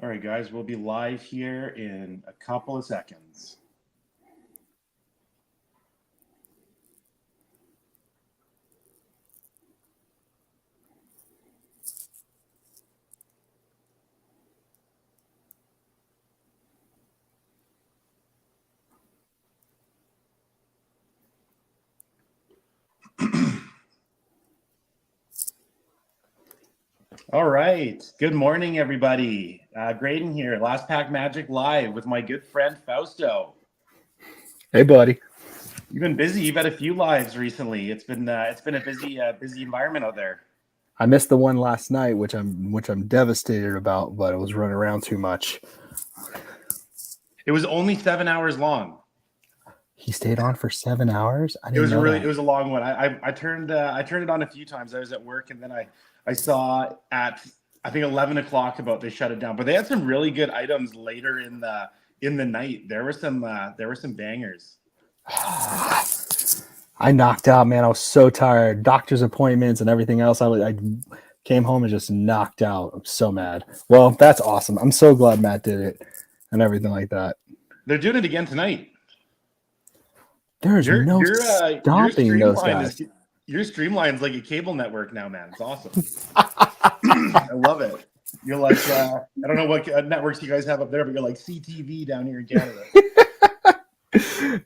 All right, guys, we'll be live here in a couple of seconds. All right. Good morning, everybody. Graydon here, Last Pack Magic Live with my good friend Fausto. Hey, buddy. You've been busy. You've had a few lives recently. It's been a busy environment out there. I missed the one last night, which I'm devastated about, but I was running around too much. It was only 7 hours long. He stayed on for 7 hours. I It didn't was a know really that. it was a long one. I turned it on a few times. I was at work and then I saw at I think 11 o'clock about they shut it down. But they had some really good items later in the night. There were some bangers. I knocked out, man. I was so tired. Doctor's appointments and everything else. I came home and just knocked out. I'm so mad. Well, that's awesome. I'm so glad Matt did it and everything like that. They're doing it again tonight. There's Your no your uh your stopping those streamline is guys. your streamline's like a cable network now, man. It's awesome. I love it. You're like I don't know what networks you guys have up there, but you're like CTV down here in Canada.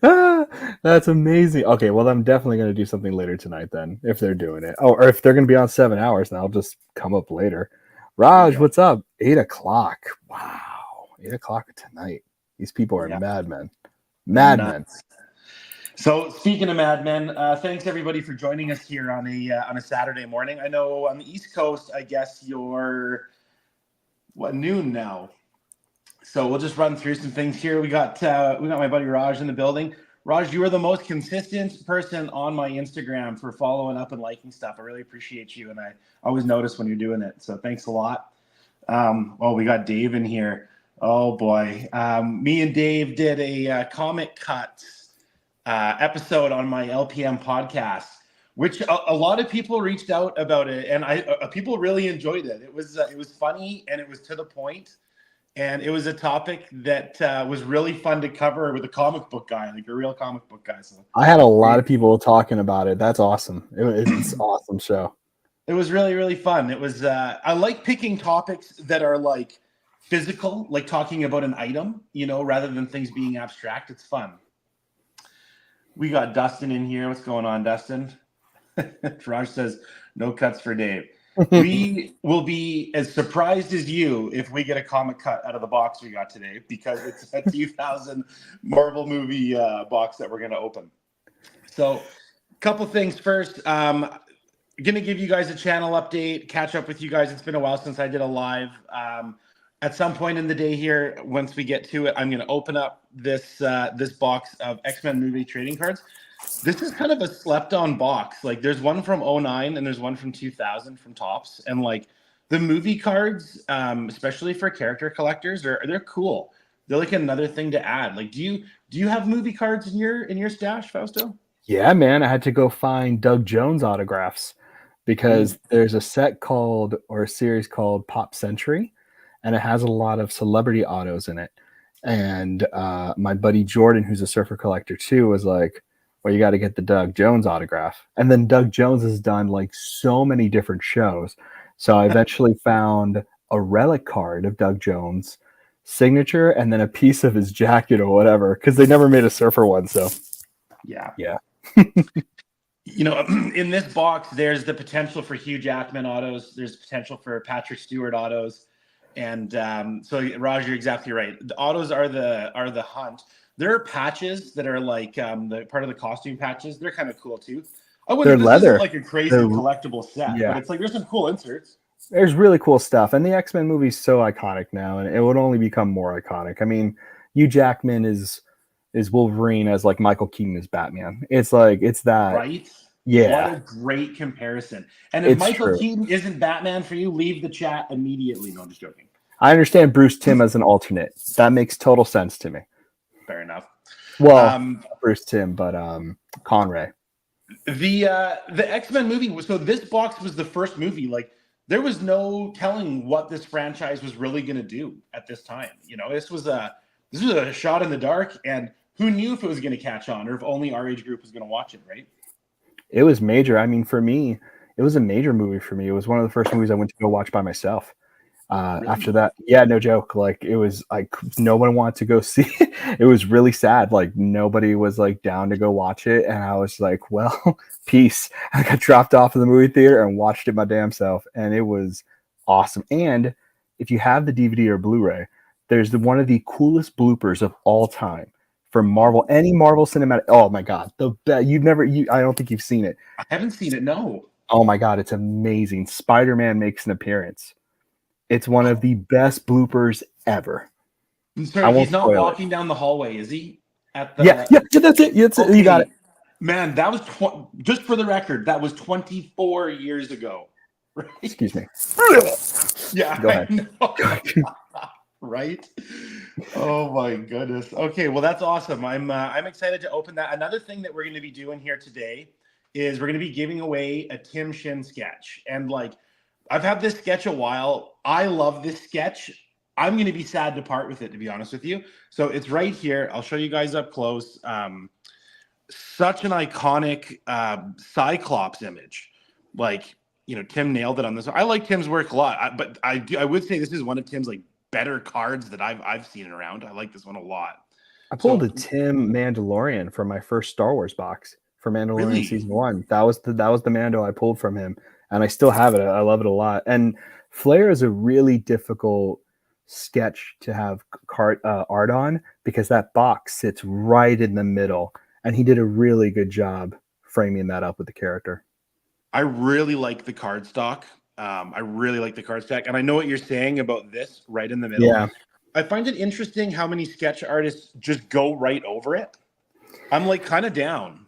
Ah, that's amazing. Okay, well, I'm definitely going to do something later tonight then, if they're doing it. Oh, or if they're going to be on 7 hours, then I'll just come up later. There you Raj, go. what's up? 8 o'clock. Wow, 8 o'clock tonight. These people are Yeah, madmen. Madmen. nuts. So speaking of Mad Men, thanks everybody for joining us here on a Saturday morning. I know on the East Coast, I guess you're what noon now. So we'll just run through some things here. We got my buddy Raj in the building. Raj, you are the most consistent person on my Instagram for following up and liking stuff. I really appreciate you, and I always notice when you're doing it. So thanks a lot. Oh, we got Dave in here. Oh boy, me and Dave did a comic cut episode on my LPM podcast, which a lot of people reached out about it, and people really enjoyed it. It was funny and it was to the point, and it was a topic that was really fun to cover with a comic book guy, like a real comic book guy. So I had a lot we, of people talking about it. That's awesome. It's an awesome show. it was really really fun. It was I like picking topics that are like physical, like talking about an item, rather than things being abstract. It's fun. We got Dustin in here. What's going on, Dustin? Raj says no cuts for Dave. We will be as surprised as you if we get a comic cut out of the box we got today, because it's a 2000 Marvel movie box that we're going to open. So, a couple things first. Going to give you guys a channel update, catch up with you guys. It's been a while since I did a live. At some point in the day here, once we get to it, I'm going to open up this box of X-Men movie trading cards. This is kind of a slept on box. Like there's one from '09 and there's one from 2000 from Topps, and like the movie cards, especially for character collectors, they're cool. They're like another thing to add. Like, do you have movie cards in your stash, Fausto? Yeah, man. I had to go find Doug Jones autographs Mm. because there's a set called or a series called Pop Century, and it has a lot of celebrity autos in it. And my buddy Jordan, who's a surfer collector too, was like, "Well, you got to get the Doug Jones autograph." And then Doug Jones has done like so many different shows, so I eventually found a relic card of Doug Jones signature and then a piece of his jacket or whatever because they never made a surfer one. So Yeah. yeah. In this box, there's the potential for Hugh Jackman autos. There's potential for Patrick Stewart autos, and so Raj, you're exactly right. The autos are the hunt. There are patches that are like the part of the costume patches. They're kind of cool too. I They're wouldn't. This isn't leather. like a crazy They're collectible set, but yeah. it's like there's some cool inserts. There's really cool stuff, and the X-Men movie's so iconic now, and it would only become more iconic. I mean, Hugh Jackman is Wolverine as like Michael Keaton is Batman. It's like it's that. Right? What Yeah, a great comparison. And if it's Michael true. Keaton isn't Batman for you, leave the chat immediately. No, I'm just joking. I understand Bruce Timm as an alternate. That makes total sense to me. Fair enough. Well, Um, not Bruce Timm, but Conray. the X-Men movie was, so this box was the first movie. Like there was no telling what this franchise was really going to do at this time. You know, this was a shot in the dark, and who knew if it was going to catch on or if only our age group was going to watch it, right? It was major. I mean, for me, it was a major movie for me. It was one of the first movies I went to go watch by myself. After Really? that, yeah, no joke. Like it was like no one wanted to go see it. It was really sad. Like nobody was like down to go watch it, and I was like, well, peace. I got dropped off of the movie theater and watched it my damn self, and it was awesome. And if you have the DVD or Blu-ray, there's one of the coolest bloopers of all time from Marvel. Oh, Any Marvel cinematic. Oh my god, you've never. I don't think you've seen it. I haven't seen it. No. Oh my god, it's amazing. Spider-Man makes an appearance. It's one of the best bloopers ever. I'm I sorry, won't he's not spoil it. walking down the hallway, is he? At Yeah, the yeah, that's it. That's it. You got it. Okay, man, that was just for the record, that was 24 years ago, right? Excuse me. Yeah, Go ahead. I know. Right? Oh my goodness. Okay, well that's awesome. I'm excited to open that. Another thing that we're going to be doing here today is we're going to be giving away a Tim Shin sketch. And like I've had this sketch a while. I love this sketch. I'm going to be sad to part with it, to be honest with you. So it's right here. I'll show you guys up close. Such an iconic Cyclops image. Like, you know, Tim nailed it on this. I like Tim's work a lot, but I would say this is one of Tim's like better cards that I've seen around. I like this one a lot. I pulled So a Tim Mandalorian from my first Star Wars box for Mandalorian really, season 1. That was the Mando I pulled from him, and I still have it. I love it a lot. And Flair is a really difficult sketch to have art on because that box sits right in the middle, and he did a really good job framing that up with the character. I really like the card stock. I really like the card stack, and I know what you're saying about this right in the middle. Yeah. I find it interesting how many sketch artists just go right over it. I'm like kind of down.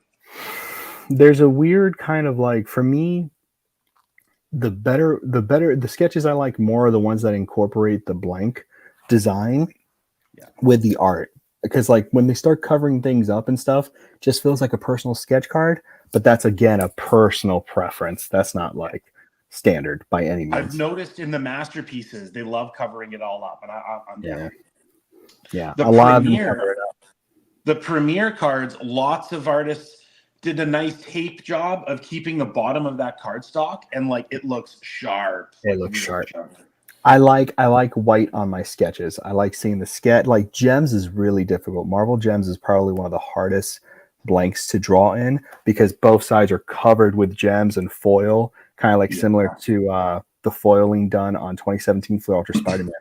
There's a weird kind of like, for me, the sketches I like more are the ones that incorporate the blank design Yeah. with the art, because like when they start covering things up and stuff, it just feels like a personal sketch card, but that's again a personal preference. That's not like standard by any I've means. noticed in the masterpieces they love covering it all up, and I'm Yeah. down. Yeah, The a lot of them cover premiere, it up. the premiere cards, lots of artists did a nice tape job of keeping the bottom of that card stock, and like it looks sharp. It Like, looks really sharp. I like white on my sketches. I like seeing the sketch. Like gems is really difficult. Marvel gems is probably one of the hardest blanks to draw in because both sides are covered with gems and foil, kind of like Yeah. similar to the foiling done on 2017 Flair Ultra Spider-Man.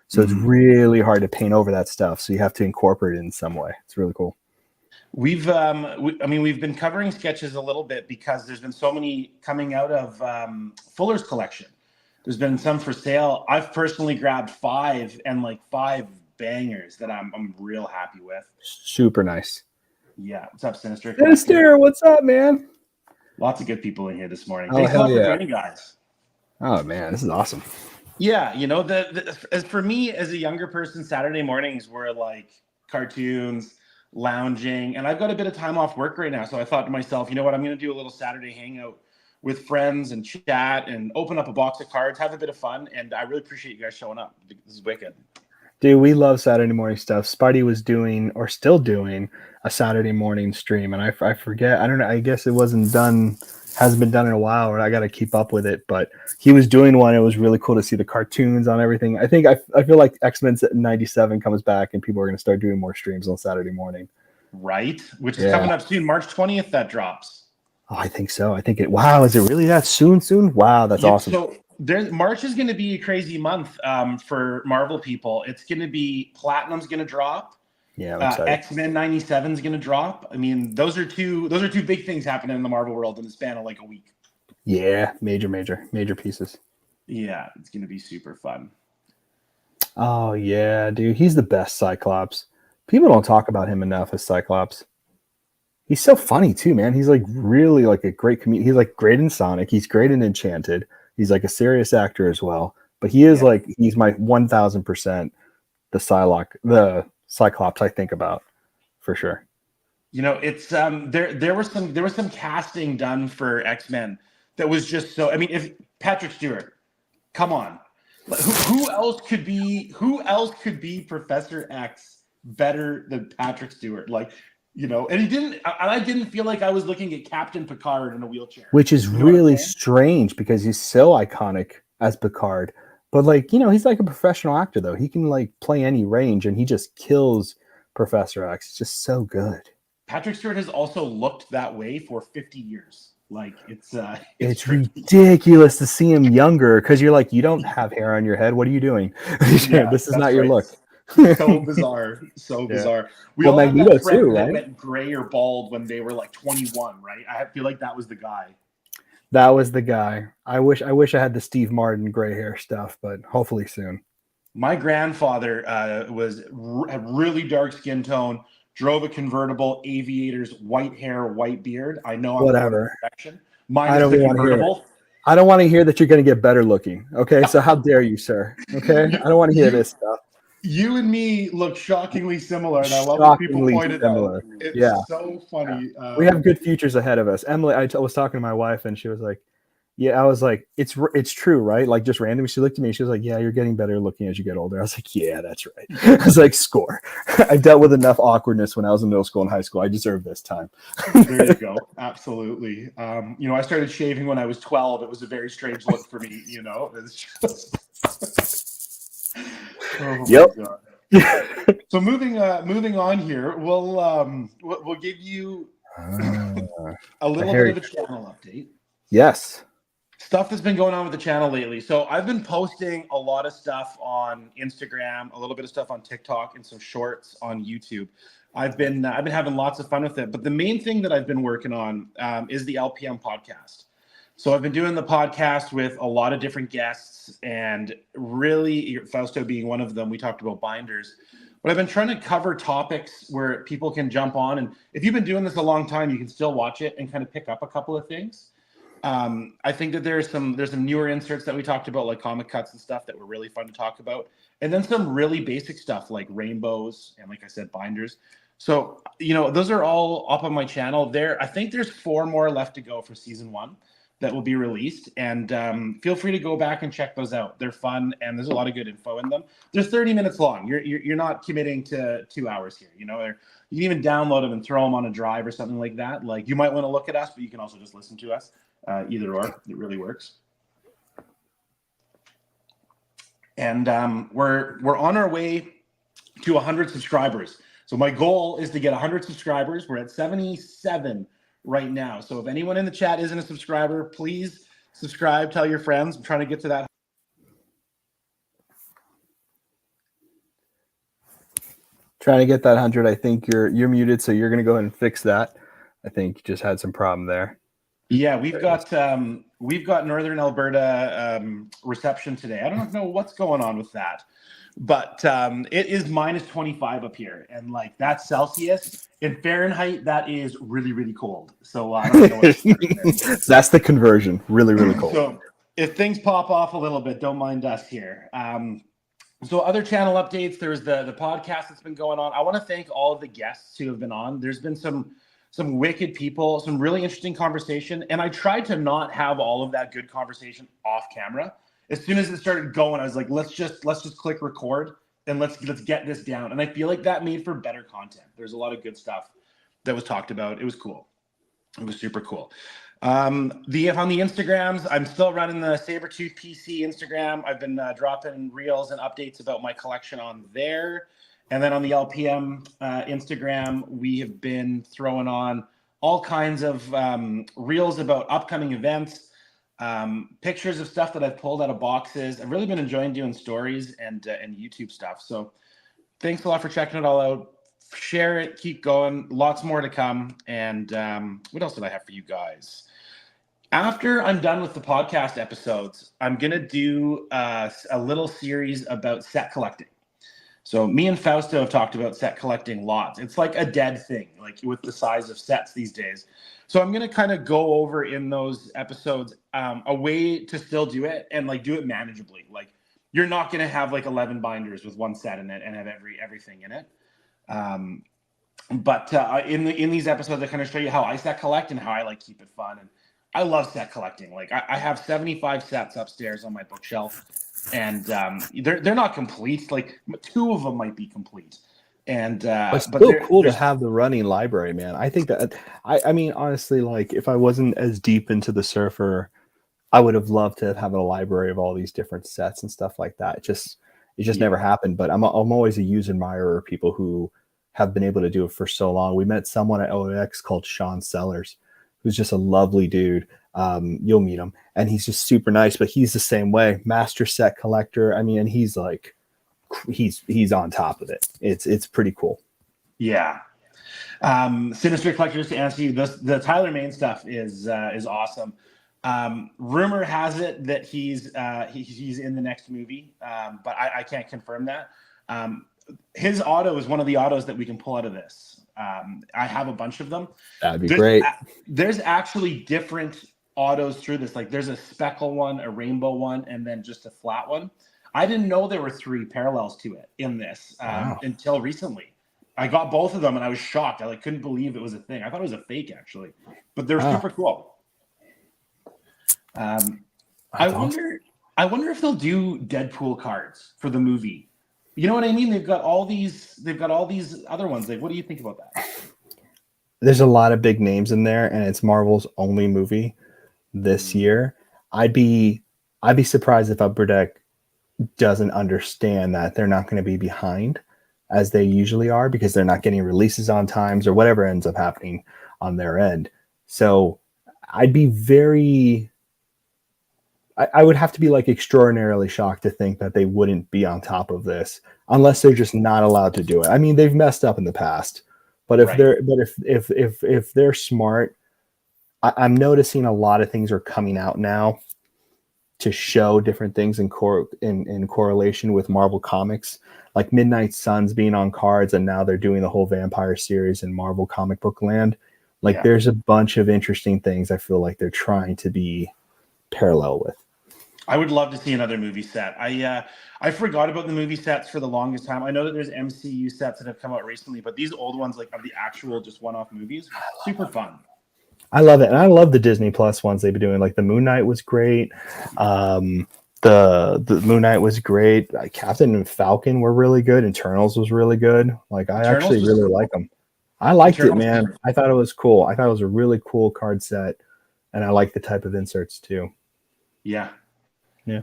So it's Mhm. really hard to paint over that stuff. So you have to incorporate it in some way. It's really cool. We've we've been covering sketches a little bit because there's been so many coming out of Fuller's collection. There's been some for sale. I've personally grabbed 5 and like 5 bangers that I'm real happy with. Super nice. Yeah, what's up, Sinister? Sinister, what's up, man? Lots of good people in here this morning. Oh, Thanks a hell lot for yeah. joining, guys. Oh man, this is awesome. Yeah, you know, as for me as a younger person, Saturday mornings were like cartoons, lounging, and I've got a bit of time off work right now. So I thought to myself, you know what, I'm going to do a little Saturday hangout with friends and chat and open up a box of cards, have a bit of fun. And I really appreciate you guys showing up. This is wicked. Dude, we love Saturday morning stuff. Spidey was doing, or still doing, a Saturday morning stream, and I forget. I don't know. I guess it wasn't done, hasn't been done in a while, or I got to keep up with it. But he was doing one. It was really cool to see the cartoons on everything. I feel like X-Men '97 comes back, and people are going to start doing more streams on Saturday morning. Right, which is coming up soon, March 20th. That drops. Oh, I think so. I think it. Wow, is it really that soon? Soon? Wow, that's awesome. So March is going to be a crazy month for Marvel people. It's going to be Platinum's going to drop. Yeah, I'm excited. X-Men '97 is going to drop. I mean, those are two big things happening in the Marvel world in the span of like a week. Yeah, major pieces. Yeah, it's going to be super fun. Oh yeah, dude, he's the best Cyclops. People don't talk about him enough as Cyclops. He's so funny too, man. He's like really like a great comedian. He's like great in Sonic. He's great in Enchanted. He's like a serious actor as well. But he is like, he's my 1000% the Cyclops I think about for sure. You know, it's there was some casting done for X-Men that was just so. I mean, if Patrick Stewart, Come on. Who else could be Professor X better than Patrick Stewart? Like, and I didn't feel like I was looking at Captain Picard in a wheelchair. Which is You know what I'm really saying? strange because he's so iconic as Picard. But like, he's like a professional actor though. He can like play any range and he just kills Professor X. It's just so good. Patrick Stewart has also looked that way for 50 years. Like it's It's tricky. ridiculous to see him younger because you're like, you don't have hair on your head. What are you doing? Yeah, This is not that's your right. look. So bizarre. So Yeah. bizarre. We Well, all have that Magneto too, friend that right? went gray or bald when they were like 21, right? I feel like that was the guy. That was the guy. I wish I had the Steve Martin gray hair stuff, but hopefully soon. My grandfather had really dark skin tone, drove a convertible, aviators, white hair, white beard. I know I'm going in the Whatever. direction. I Minus don't the even want to hear it. convertible. I don't want to hear that you're going to get better looking. Okay, so how dare you, sir? Okay, You, I don't want to hear you, this stuff. you and me look shockingly similar, and I love when people Shockingly point it out. similar. Yeah, It's so funny. we have good futures ahead of us. Emily, I was talking to my wife, and she was like, "Yeah," I was like, "It's true, right?" Like just randomly, she looked at me. She was like, "Yeah, you're getting better looking as you get older." I was like, "Yeah, that's right." I was like, "Score." I dealt with enough awkwardness when I was in middle school and high school. I deserve this time. There you go. Absolutely. I started shaving when I was 12. It was a very strange look for me. It's just. Oh Yep. my god. So moving on here, we'll give you a little bit of a channel update. Yes. Stuff that's been going on with the channel lately. So I've been posting a lot of stuff on Instagram, a little bit of stuff on TikTok, and some shorts on YouTube. I've been having lots of fun with it. But the main thing that I've been working on is the LPM podcast. So I've been doing the podcast with a lot of different guests, and really Fausto being one of them. We talked about binders, but I've been trying to cover topics where people can jump on. And if you've been doing this a long time, you can still watch it and kind of pick up a couple of things. I think that there's some newer inserts that we talked about, like comic cuts and stuff that were really fun to talk about, and then some really basic stuff like rainbows and, like I said, binders. So those are all up on my channel. I think there's 4 more left to go for season 1 that will be released, and feel free to go back and check those out. They're fun, and there's a lot of good info in them. They're 30 minutes long. You're not committing to 2 hours here. You can even download them and throw them on a drive or something like that. Like, you might want to look at us, but you can also just listen to us. Either or, it really works. And we're on our way to 100 subscribers. So my goal is to get 100 subscribers. We're at 77 right now. So if anyone in the chat isn't a subscriber, please subscribe. Tell your friends. I'm trying to get to that. Trying to get that 100. I think you're muted, so you're going to go ahead and fix that. I think you just had some problem there. Yeah, we've got Northern Alberta reception today. I don't know what's going on with that, but it is minus 25 up here, and like that's Celsius. In Fahrenheit, that is really, really cold. So I don't know what That's the conversion. Really, really cold. So if things pop off a little bit, don't mind us here. So other channel updates. There's the podcast that's been going on. I want to thank all of the guests who have been on. There's been some wicked people, some really interesting conversation. And I tried to not have all of that good conversation off camera. As soon as it started going, I was like, let's just click record and let's get this down. And I feel like that made for better content. There's a lot of good stuff that was talked about. It was cool. It was super cool. On the Instagrams, I'm still running the Sabretooth PC Instagram. I've been dropping reels and updates about my collection on there. And then on the LPM Instagram, we have been throwing on all kinds of reels about upcoming events, pictures of stuff that I've pulled out of boxes. I've really been enjoying doing stories and YouTube stuff. So thanks a lot for checking it all out. Share it, keep going. Lots more to come. And what else did I have for you guys? After I'm done with the podcast episodes, I'm going to do a little series about set collecting. So me and Fausto have talked about set collecting lots. It's like a dead thing, like with the size of sets these days. So I'm going to kind of go over in those episodes a way to still do it and like do it manageably. Like, you're not going to have like 11 binders with one set in it and have everything in it. But in these episodes, I kind of show you how I set collect and how I like keep it fun. And I love set collecting. Like I have 75 sets upstairs on my bookshelf, and they're not complete. Like two of them might be complete, and But it's but still cool to there's have the running library, man. I think that I mean, honestly, like if I wasn't as deep into the Surfer, I would have loved to have a library of all these different sets and stuff like that. It just never yeah. happened. But I'm always a huge admirer of people who have been able to do it for so long. We met someone at OX called Sean Sellers, who's just a lovely dude. You'll meet him, and he's just super nice. But he's the same way, master set collector. I mean, and he's like he's on top of it. It's pretty cool. Yeah. Sinister Collectors, to answer you, the Tyler Main stuff is awesome. Rumor has it that he's in the next movie, but I can't confirm that. His auto is one of the autos that we can pull out of this. I have a bunch of them. That'd be great. There's actually different autos through this. Like there's a speckle one, a rainbow one, and then just a flat one. I didn't know there were 3 parallels to it in this Wow. until recently. I got both of them and I was shocked. I couldn't believe it was a thing. I thought it was a fake actually, but they're super cool. I wonder if they'll do Deadpool cards for the movie. You know what I mean? They've got all these other ones. Like, what do you think about that? There's a lot of big names in there, and it's Marvel's only movie this year. I'd be surprised if Upper Deck doesn't understand that they're not going to be behind as they usually are because they're not getting releases on times or whatever ends up happening on their end. So I'd be I would have to be like extraordinarily shocked to think that they wouldn't be on top of this unless they're just not allowed to do it. I mean, they've messed up in the past, but if they're smart, I'm noticing a lot of things are coming out now to show different things in correlation with Marvel Comics, like Midnight Suns being on cards, and now they're doing the whole vampire series in Marvel comic book land. Like there's a bunch of interesting things I feel like they're trying to be parallel with. I would love to see another movie set. I forgot about the movie sets for the longest time. I know that there's MCU sets that have come out recently, but these old ones, like of the actual just one-off movies, super fun. I love it, and I love the Disney Plus ones they've been doing. Like the Moon Knight was great. The Moon Knight was great. Captain and Falcon were really good. Eternals was really good. Like I actually really like them. I liked it, man. I thought it was cool. I thought it was a really cool card set, and I like the type of inserts too. Yeah. Yeah.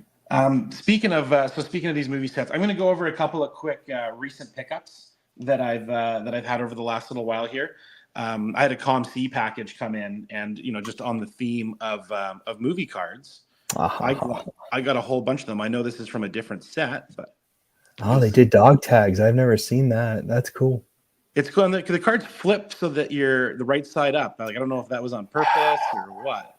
Speaking of these movie sets, I'm going to go over a couple of quick recent pickups that I've had over the last little while here. I had a ComC package come in, and just on the theme of movie cards, I got a whole bunch of them. I know this is from a different set, but they did dog tags. I've never seen that. That's cool. It's cool. And the cards flip so that you're the right side up. Like I don't know if that was on purpose or what.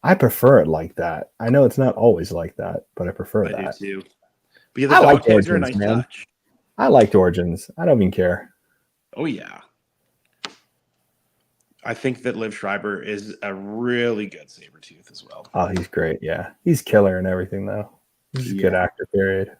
I prefer it like that. I know it's not always like that, but I prefer that. I do too. But yeah, the dog tags are a nice touch. I liked Origins. I don't even care. Oh yeah. I think that Liv Schreiber is a really good Sabretooth as well. Oh, he's great. Yeah. He's killer and everything, though. He's a good actor, period.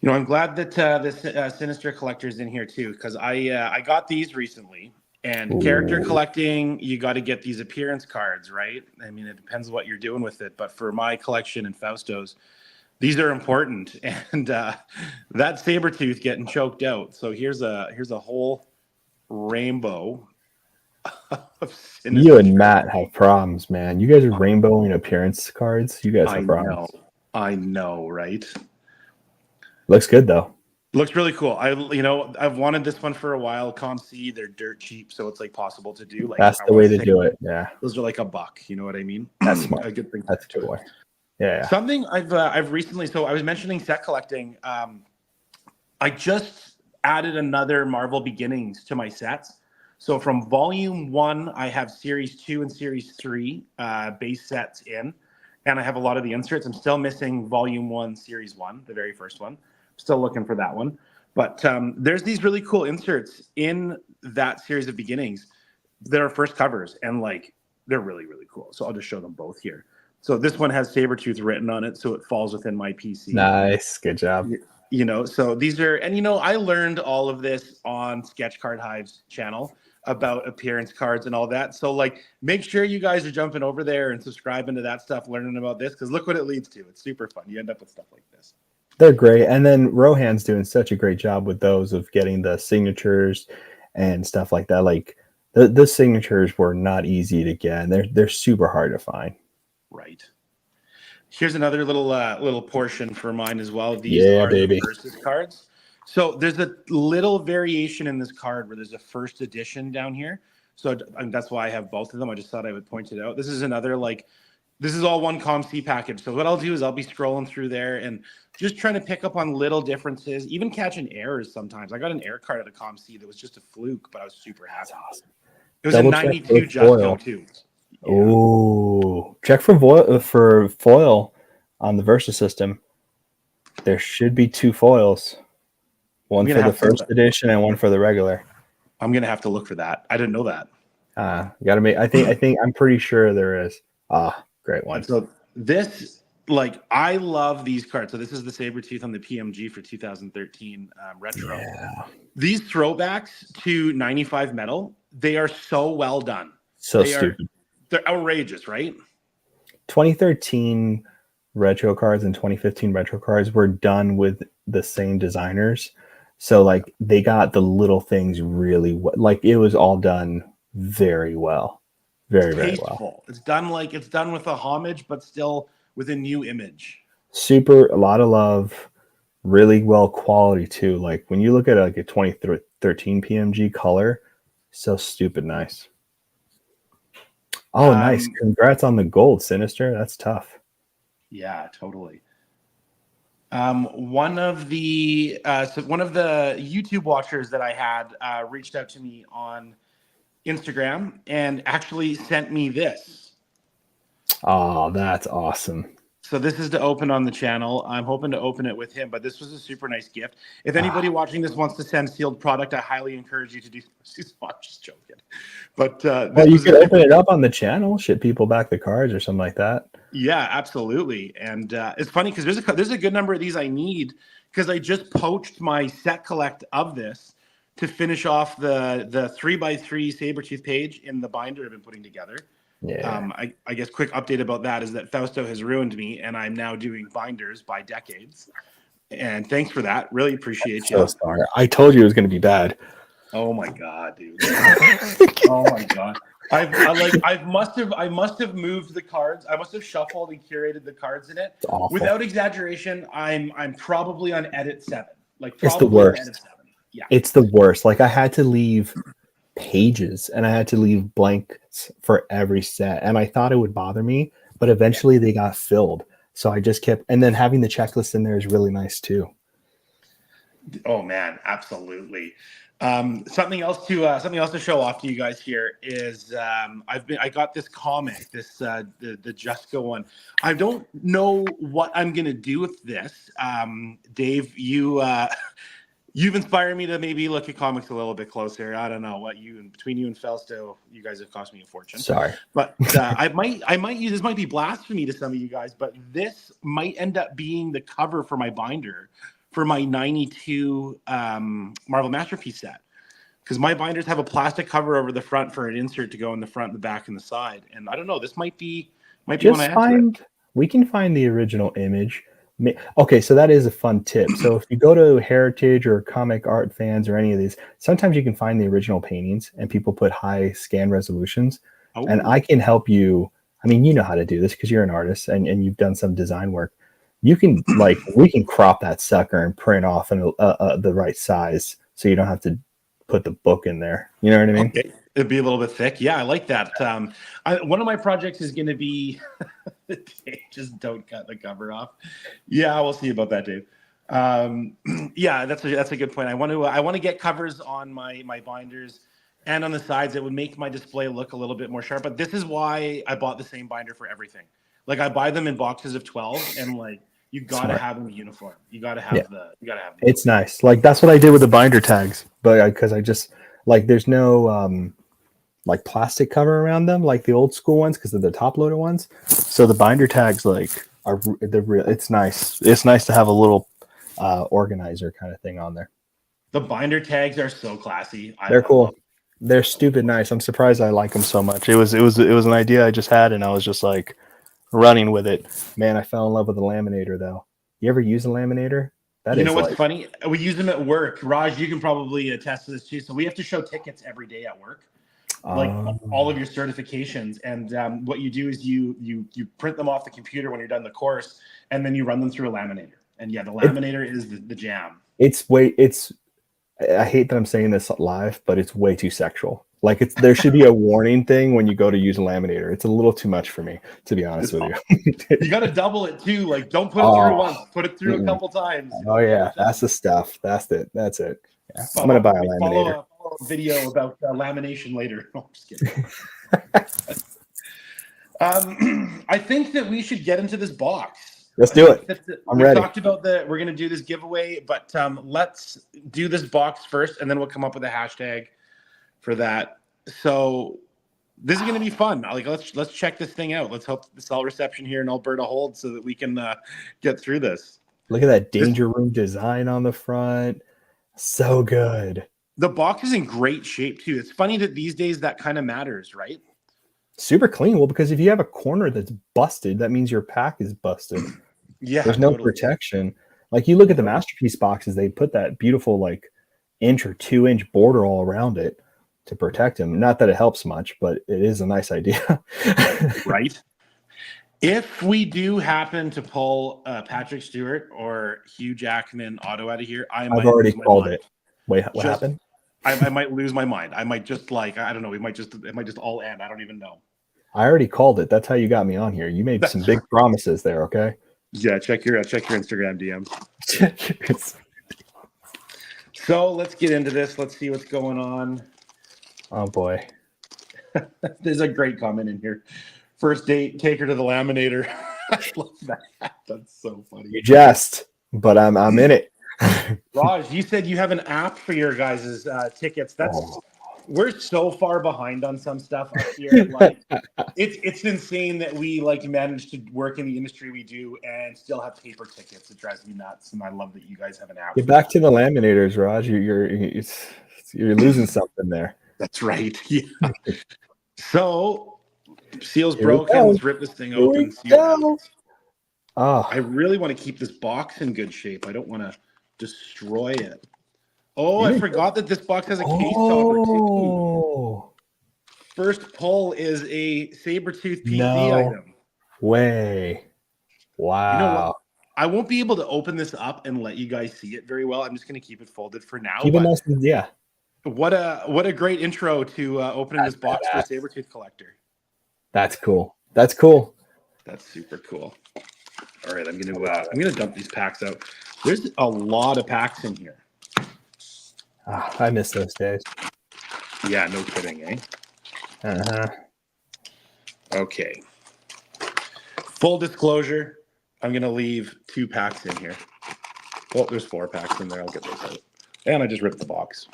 I'm glad that this Sinister Collector's in here, too, because I got these recently. And character collecting, you got to get these appearance cards, right? I mean, it depends what you're doing with it. But for my collection and Fausto's, these are important. And that Sabretooth getting choked out. So here's a whole rainbow. You and Matt have problems, man. You guys are rainbowing appearance cards. You guys have problems. I know, right? Looks good though. Looks really cool. I've wanted this one for a while. ComC, they're dirt cheap, so it's like possible to do. Like that's the way to do it. Yeah, those are like $1. You know what I mean? That's smart. A good thing. That's a good way. Yeah. Something I've recently. So I was mentioning set collecting. I just added another Marvel Beginnings to my sets. So from Volume 1, I have Series 2 and Series 3 base sets in, and I have a lot of the inserts. I'm still missing Volume 1, Series 1, the very first one. Still looking for that one. But there's these really cool inserts in that series of Beginnings that are first covers, and like they're really, really cool. So I'll just show them both here. So this one has Sabretooth written on it, so it falls within my PC. Nice. Good job. So these are, and I learned all of this on Sketch Card Hive's channel. about appearance cards and all that. So like, make sure you guys are jumping over there and subscribing to that stuff, learning about this, because look what it leads to. It's super fun. You end up with stuff like this. They're great. And then Rohan's doing such a great job with those of getting the signatures and stuff like that. Like the signatures were not easy to get, and they're super hard to find. Right. Here's another little portion for mine as well. These are baby. the versus cards. So there's a little variation in this card where there's a first edition down here. So that's why I have both of them. I just thought I would point it out. This is another this is all one ComC package. So what I'll do is I'll be scrolling through there and just trying to pick up on little differences, even catching errors sometimes. I got an error card at a ComC that was just a fluke, but I was super happy. Awesome. It was a 92 just go to. Yeah. Oh, check for foil on the Versa system. There should be 2 foils, one for the first edition and one for the regular. I'm gonna have to look for that. I didn't know that. Gotta make. I'm pretty sure there is. Great one. So this, I love these cards. So this is the Sabretooth on the PMG for 2013 retro. Yeah. These throwbacks to 95 metal, they are so well done. So stupid. They're outrageous, right? 2013 retro cards and 2015 retro cards were done with the same designers. So they got the little things really it was all done very well. Very, very well. It's done with a homage, but still with a new image. A lot of love, really well quality too. Like when you look at a 2013 PMG color, so stupid nice. Oh, nice. Congrats on the gold, Sinister. That's tough. Yeah, totally. One of the YouTube watchers that I had reached out to me on Instagram and actually sent me this. Oh, that's awesome. So this is to open on the channel. I'm hoping to open it with him, but this was a super nice gift. If anybody watching this wants to send sealed product, I highly encourage you to do so. I'm just joking. But you could open it up on the channel, ship people back the cards or something like that. Yeah, absolutely. And it's funny because there's a good number of these I need because I just poached my set collect of this to finish off the 3x3 Sabretooth page in the binder I've been putting together. Yeah. I guess quick update about that is that Fausto has ruined me and I'm now doing binders by decades. And thanks for that. Really appreciate you. So sorry. I told you it was going to be bad. Oh my God, dude. Oh my God. I must have moved the cards. I must have shuffled and curated the cards in it. Without exaggeration, I'm probably on edit 7. It's the worst. Edit 7. Yeah. It's the worst. I had to leave pages and I had to leave blanks for every set, and I thought it would bother me, but eventually they got filled. So I just kept, and then having the checklist in there is really nice too. Oh man, absolutely. Something else to show off to you guys here is I got this comic, the Jusko one. I don't know what I'm gonna do with this. Dave, you've inspired me to maybe look at comics a little bit closer. I don't know between you and Fausto, you guys have cost me a fortune. Sorry, but I might use this. Might be blasphemy to some of you guys, but this might end up being the cover for my binder for my 92 Marvel Masterpiece set, because my binders have a plastic cover over the front for an insert to go in the front, the back, and the side. And I don't know, this might be one I add. We can find the original image. Okay, so that is a fun tip. So if you go to Heritage or Comic Art Fans or any of these, sometimes you can find the original paintings and people put high scan resolutions. Oh. And I can help you. I mean, you know how to do this because you're an artist and you've done some design work. You can we can crop that sucker and print off in the right size so you don't have to put the book in there. You know what I mean? Okay. It'd be a little bit thick. Yeah, I like that. One of my projects is going to be just don't cut the cover off. Yeah, we'll see about that, Dave. Yeah, that's a good point. I want to get covers on my binders and on the sides. It would make my display look a little bit more sharp. But this is why I bought the same binder for everything. I buy them in boxes of 12, and you gotta have them uniform. You gotta have It's nice. That's what I did with the binder tags, but because I just there's no plastic cover around them like the old school ones because they're the top loader ones. So the binder tags are the real. It's nice. It's nice to have a little organizer kind of thing on there. The binder tags are so classy. They're cool. They're stupid nice. I'm surprised I like them so much. It was an idea I just had, and I was just like running with it. Man, I fell in love with the laminator though. You ever use a laminator? That You know is what's like, funny? We use them at work. Raj, you can probably attest to this too. So we have to show tickets every day at work, like all of your certifications. And what you do is you print them off the computer when you're done the course, and then you run them through a laminator. And yeah, the laminator is the jam. it's. I hate that I'm saying this live, but it's way too sexual. Like there should be a warning thing when you go to use a laminator. It's a little too much for me, to be honest with you. You got to double it too. Like, don't put it through once. Put it through a couple times. Oh yeah, that's the stuff. That's it. That's it. Yeah. I'm gonna buy a laminator. Follow a video about lamination later. No, I'm just kidding. I think that we should get into this box. Let's do it. I'm ready. We talked about we're going to do this giveaway, but let's do this box first, and then we'll come up with a hashtag for that. So this is going to be fun. Like, let's check this thing out. Let's hope the cell reception here in Alberta holds so that we can get through this. Look at that danger room design on the front. So good. The box is in great shape too. It's funny that these days that kind of matters, right? Super clean. Well, because if you have a corner that's busted, that means your pack is busted. Yeah, there's no protection. Like you look at the Masterpiece boxes, they put that beautiful like 1 or 2 inch border all around it to protect them. Not that it helps much, but it is a nice idea. Right. If we do happen to pull Patrick Stewart or Hugh Jackman auto out of here, I've already called it. Wait, what happened? I might lose my mind. I might just I don't know. It might just all end. I don't even know. I already called it. That's how you got me on here. You made some big promises there. Okay. Yeah, check your Instagram DM. So let's get into this. Let's see what's going on. Oh boy, there's a great comment in here. First date, take her to the laminator. I love that. That's so funny. You jest, but I'm in it. Raj, you said you have an app for your guys' tickets. We're so far behind on some stuff up here. Like, it's insane that we like managed to work in the industry we do and still have paper tickets. It drives me nuts, and I love that you guys have an app. Get back to the laminators, Raj. You're losing something there. That's right. Yeah. So seal's broken. Let's rip this thing open. I really want to keep this box in good shape. I don't want to destroy it. Oh, I forgot that this box has a case topper too. First pull is a Sabertooth PC item. Way. Wow. You know what? I won't be able to open this up and let you guys see it very well. I'm just going to keep it folded for now. Yeah. What a great intro to opening this box for a Sabertooth collector. That's cool. That's cool. That's super cool. All right, I'm gonna dump these packs out. There's a lot of packs in here. I miss those days. Yeah, no kidding, eh? Uh-huh. Okay. Full disclosure, I'm going to leave 2 packs in here. Well, there's 4 packs in there. I'll get those out. And I just ripped the box.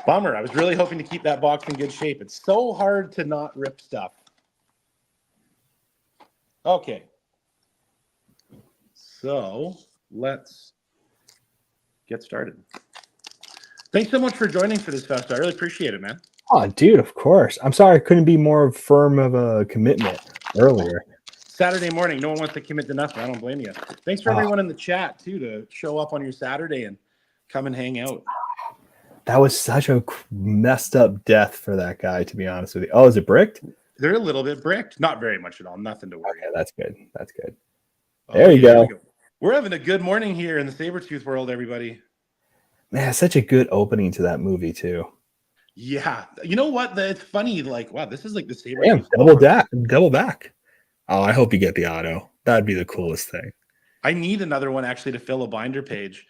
Bummer. I was really hoping to keep that box in good shape. It's so hard to not rip stuff. Okay. So let's get started. Thanks so much for joining for this fest. I really appreciate it, man. Oh, dude, of course. I'm sorry I couldn't be more firm of a commitment earlier. Saturday morning. No one wants to commit to nothing. I don't blame you. Thanks for everyone in the chat, too, to show up on your Saturday and come and hang out. That was such a messed up death for that guy, to be honest with you. Oh, is it bricked? They're a little bit bricked. Not very much at all. Nothing to worry about. That's good. That's good. There you go. We're having a good morning here in the Sabertooth world, everybody. Man, such a good opening to that movie, too. Yeah. You know what? It's funny. Like, wow, this is like the Sabertooth. Damn, double back. Oh, I hope you get the auto. That'd be the coolest thing. I need another one, actually, to fill a binder page.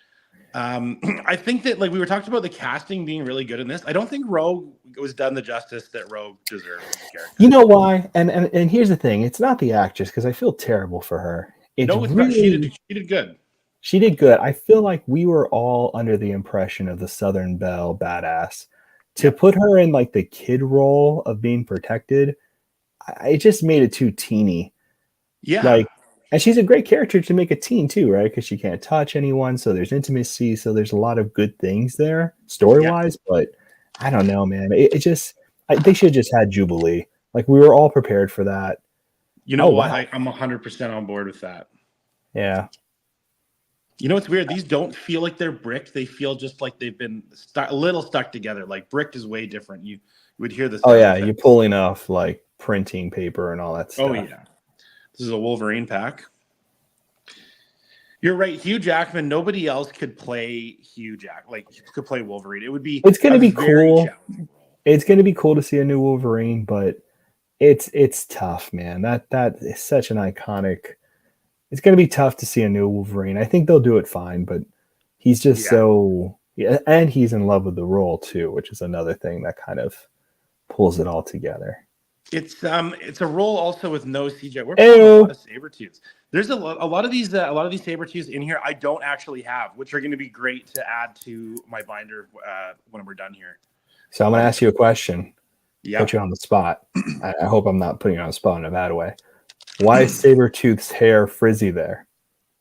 I think that, like, we were talking about the casting being really good in this. I don't think Rogue was done the justice that Rogue deserved as a character. You know why? And here's the thing. It's not the actress, because I feel terrible for her. It's not. She did good. She did good. I feel like we were all under the impression of the Southern Belle badass. To put her in like the kid role of being protected, it just made it too teeny. Yeah. Like And she's a great character to make a teen too, right? Because she can't touch anyone, so there's intimacy, so there's a lot of good things there story Yeah. wise. But I don't know, man. It just they should have just had Jubilee. Like we were all prepared for that. You know Oh what? wow, I'm 100% on board with that. yeah. You know what's weird? These don't feel like they're bricked. They feel just like they've been a little stuck together. Like bricked is way different. You would hear the Oh sound yeah, effect. you're pulling off like printing paper and all that stuff. Oh yeah. This is a Wolverine pack. You're right, Hugh Jackman. Nobody else could play could play Wolverine. It would be. It's gonna a be very cool. challenging role. It's gonna be cool to see a new Wolverine, but it's tough, man. That is such an iconic. It's gonna be tough to see a new Wolverine. I think they'll do it fine, but he's just so yeah, and he's in love with the role too, which is another thing that kind of pulls it all together. It's a role also with no CGI. We're pulling a lot of Sabretooths. There's a lot of these Sabretooths in here I don't actually have, which are going to be great to add to my binder when we're done here. So I'm gonna ask you a question. Yeah. Put you on the spot. I hope I'm not putting you on the spot in a bad way. Why is Sabretooth's hair frizzy there?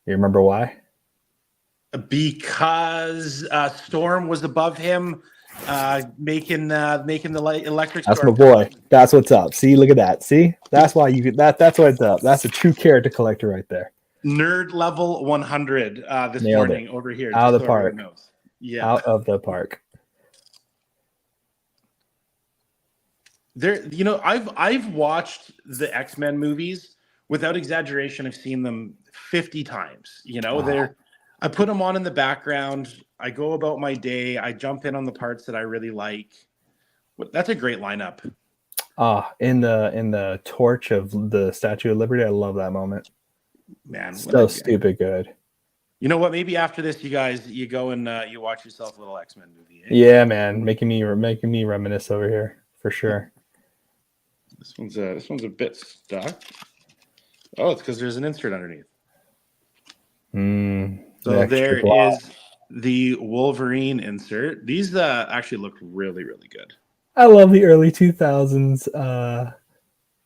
You remember why? Because Storm was above him, making the electric. That's Storm my boy. That's what's up. See, look at that. See, that's why you could. That's what's up. That's a true character collector right there. Nerd level 100 this Nailed morning it. over here. Out of the park. Yeah, out of the park. There, I've watched the X-Men movies without exaggeration. I've seen them 50 times. Wow. I put them on in the background. I go about my day. I jump in on the parts that I really like. That's a great lineup. In the torch of the Statue of Liberty, I love that moment. Man, so stupid good. You know what? Maybe after this, you guys, you go and you watch yourself a little X-Men movie. Eh? Yeah, man, making me reminisce over here for sure. This one's a bit stuck. Oh, it's because there's an insert underneath. So there is the Wolverine insert. These actually look really, really good. I love the early 2000s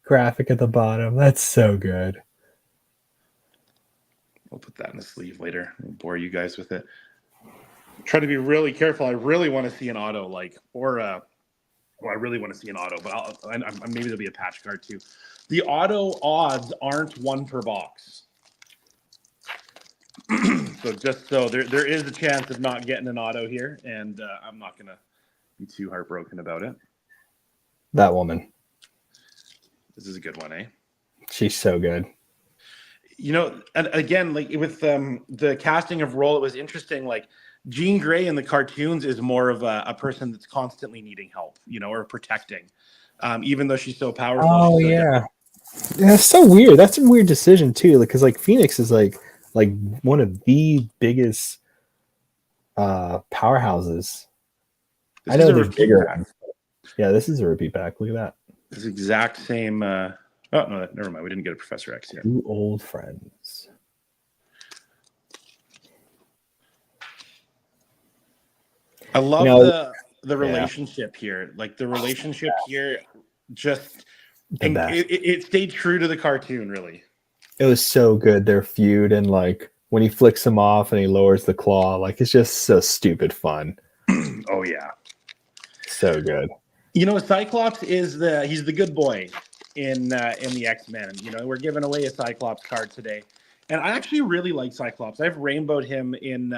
graphic at the bottom. That's so good. I'll put that in the sleeve later. I'll bore you guys with it. Try to be really careful. I really want to see an auto, I really want to see an auto, but maybe there'll be a patch card too. The auto odds aren't one per box. So there is a chance of not getting an auto here, and I'm not going to be too heartbroken about it. That woman. This is a good one, eh? She's so good. And again, like with the casting of role, it was interesting. Like Jean Grey in the cartoons is more of a person that's constantly needing help, or protecting, even though she's so powerful. Oh she's so yeah, that's so weird. That's a weird decision too, because like Phoenix is like one of the biggest powerhouses. I know there's bigger ones. Yeah, this is a repeat pack. Look at that. This exact same. Oh no, never mind. We didn't get a Professor X yet. 2 old friends. I love the relationship here. Like the relationship here, just it stayed true to the cartoon. Really, it was so good. Their feud, and like when he flicks him off and he lowers the claw, like it's just so stupid fun. Oh yeah, so good. Cyclops he's the good boy in the X-Men. We're giving away a Cyclops card today, and I actually really like Cyclops. I've rainbowed him in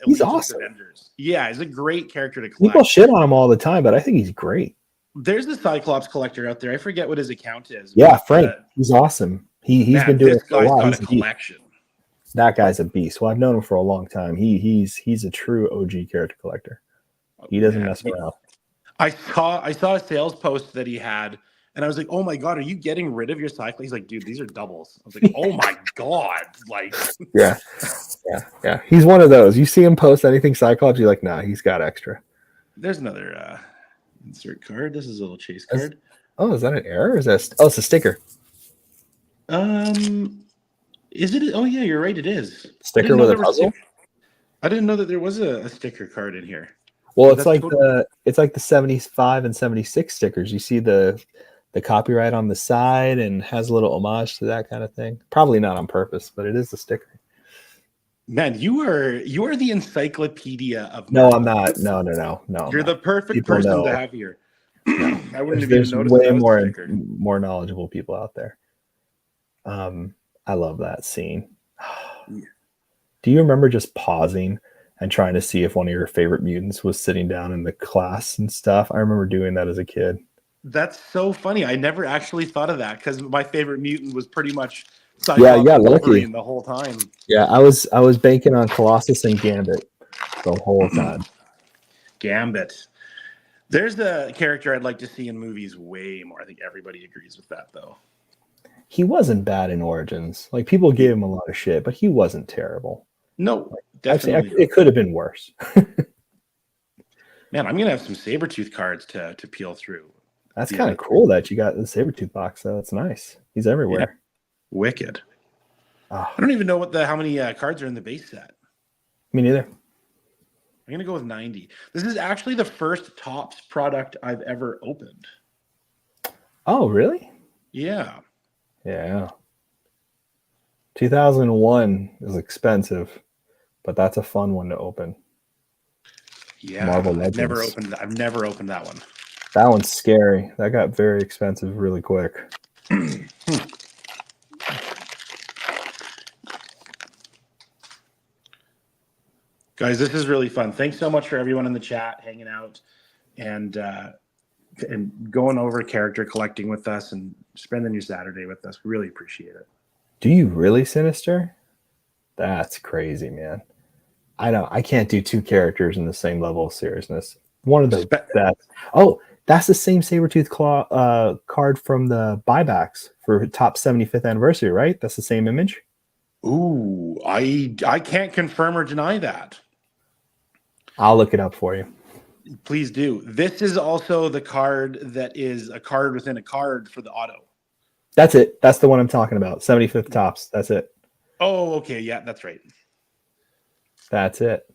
he's awesome. Avengers. Yeah, he's a great character to collect. People shit on him all the time, but I think he's great. There's a Cyclops collector out there. I forget what his account is. Yeah, Frank. He's awesome. He's been doing it for a while. He's got a collection. That guy's a beast. Well, I've known him for a long time. He's a true OG character collector. He doesn't mess around. I saw a sales post that he had, and I was like, "Oh my god, are you getting rid of your Cyclops?" He's like, "Dude, these are doubles." I was like, "Oh my god!" Like, yeah. He's one of those. You see him post anything Cyclops, you're like, "Nah, he's got extra." There's another insert card. This is a little chase card. Is that an error? Or is that? Oh, it's a sticker. Is it? Oh yeah, you're right. It is. Sticker with a puzzle. I didn't know that there was a sticker card in here. Well, it's like the 75 and 76 stickers. You see the the copyright on the side and has a little homage to that kind of thing. Probably not on purpose, but it is a sticker. Man, you are the encyclopedia of No, I'm Marvel. not. No. You're the perfect People person to know. have here. No, I wouldn't have even there's noticed way that was a more sticker. knowledgeable people out there. I love that scene. Do you remember just pausing and trying to see if one of your favorite mutants was sitting down in the class and stuff? I remember doing that as a kid. That's so funny. I never actually thought of that because my favorite mutant was pretty much Yeah, Cyclops and Wolverine the whole time. Yeah, I was banking on Colossus and Gambit the whole time. Gambit. There's a character I'd like to see in movies way more. I think everybody agrees with that, though. He wasn't bad in Origins. Like, people gave him a lot of shit, but he wasn't terrible. No, I've seen, definitely. it could have been worse. Man, I'm gonna have some Sabretooth cards to peel through. That's kind of cool that you got the Sabretooth box, though. That's nice. He's everywhere. Yeah. Wicked. I don't even know how many cards are in the base set. Me neither. I'm gonna go with 90. This is actually the first Topps product I've ever opened. Oh, really? Yeah. Yeah. 2001 is expensive, but that's a fun one to open. Yeah. Marvel Legends. I've never opened that one. That one's scary. That got very expensive really quick. Guys, this is really fun. Thanks so much for everyone in the chat hanging out and going over character collecting with us and spending your Saturday with us. We really appreciate it. Do you really, Sinister? That's crazy, man. I can't do two characters in the same level of seriousness. One of the best. Oh, that's the same Sabretooth Claw card from the buybacks for Top 75th anniversary, right? That's the same image. Ooh, I can't confirm or deny that. I'll look it up for you. Please do. This is also the card that is a card within a card for the auto. That's it. That's the one I'm talking about. 75th Tops. That's it. Oh, okay. Yeah, that's right. That's it.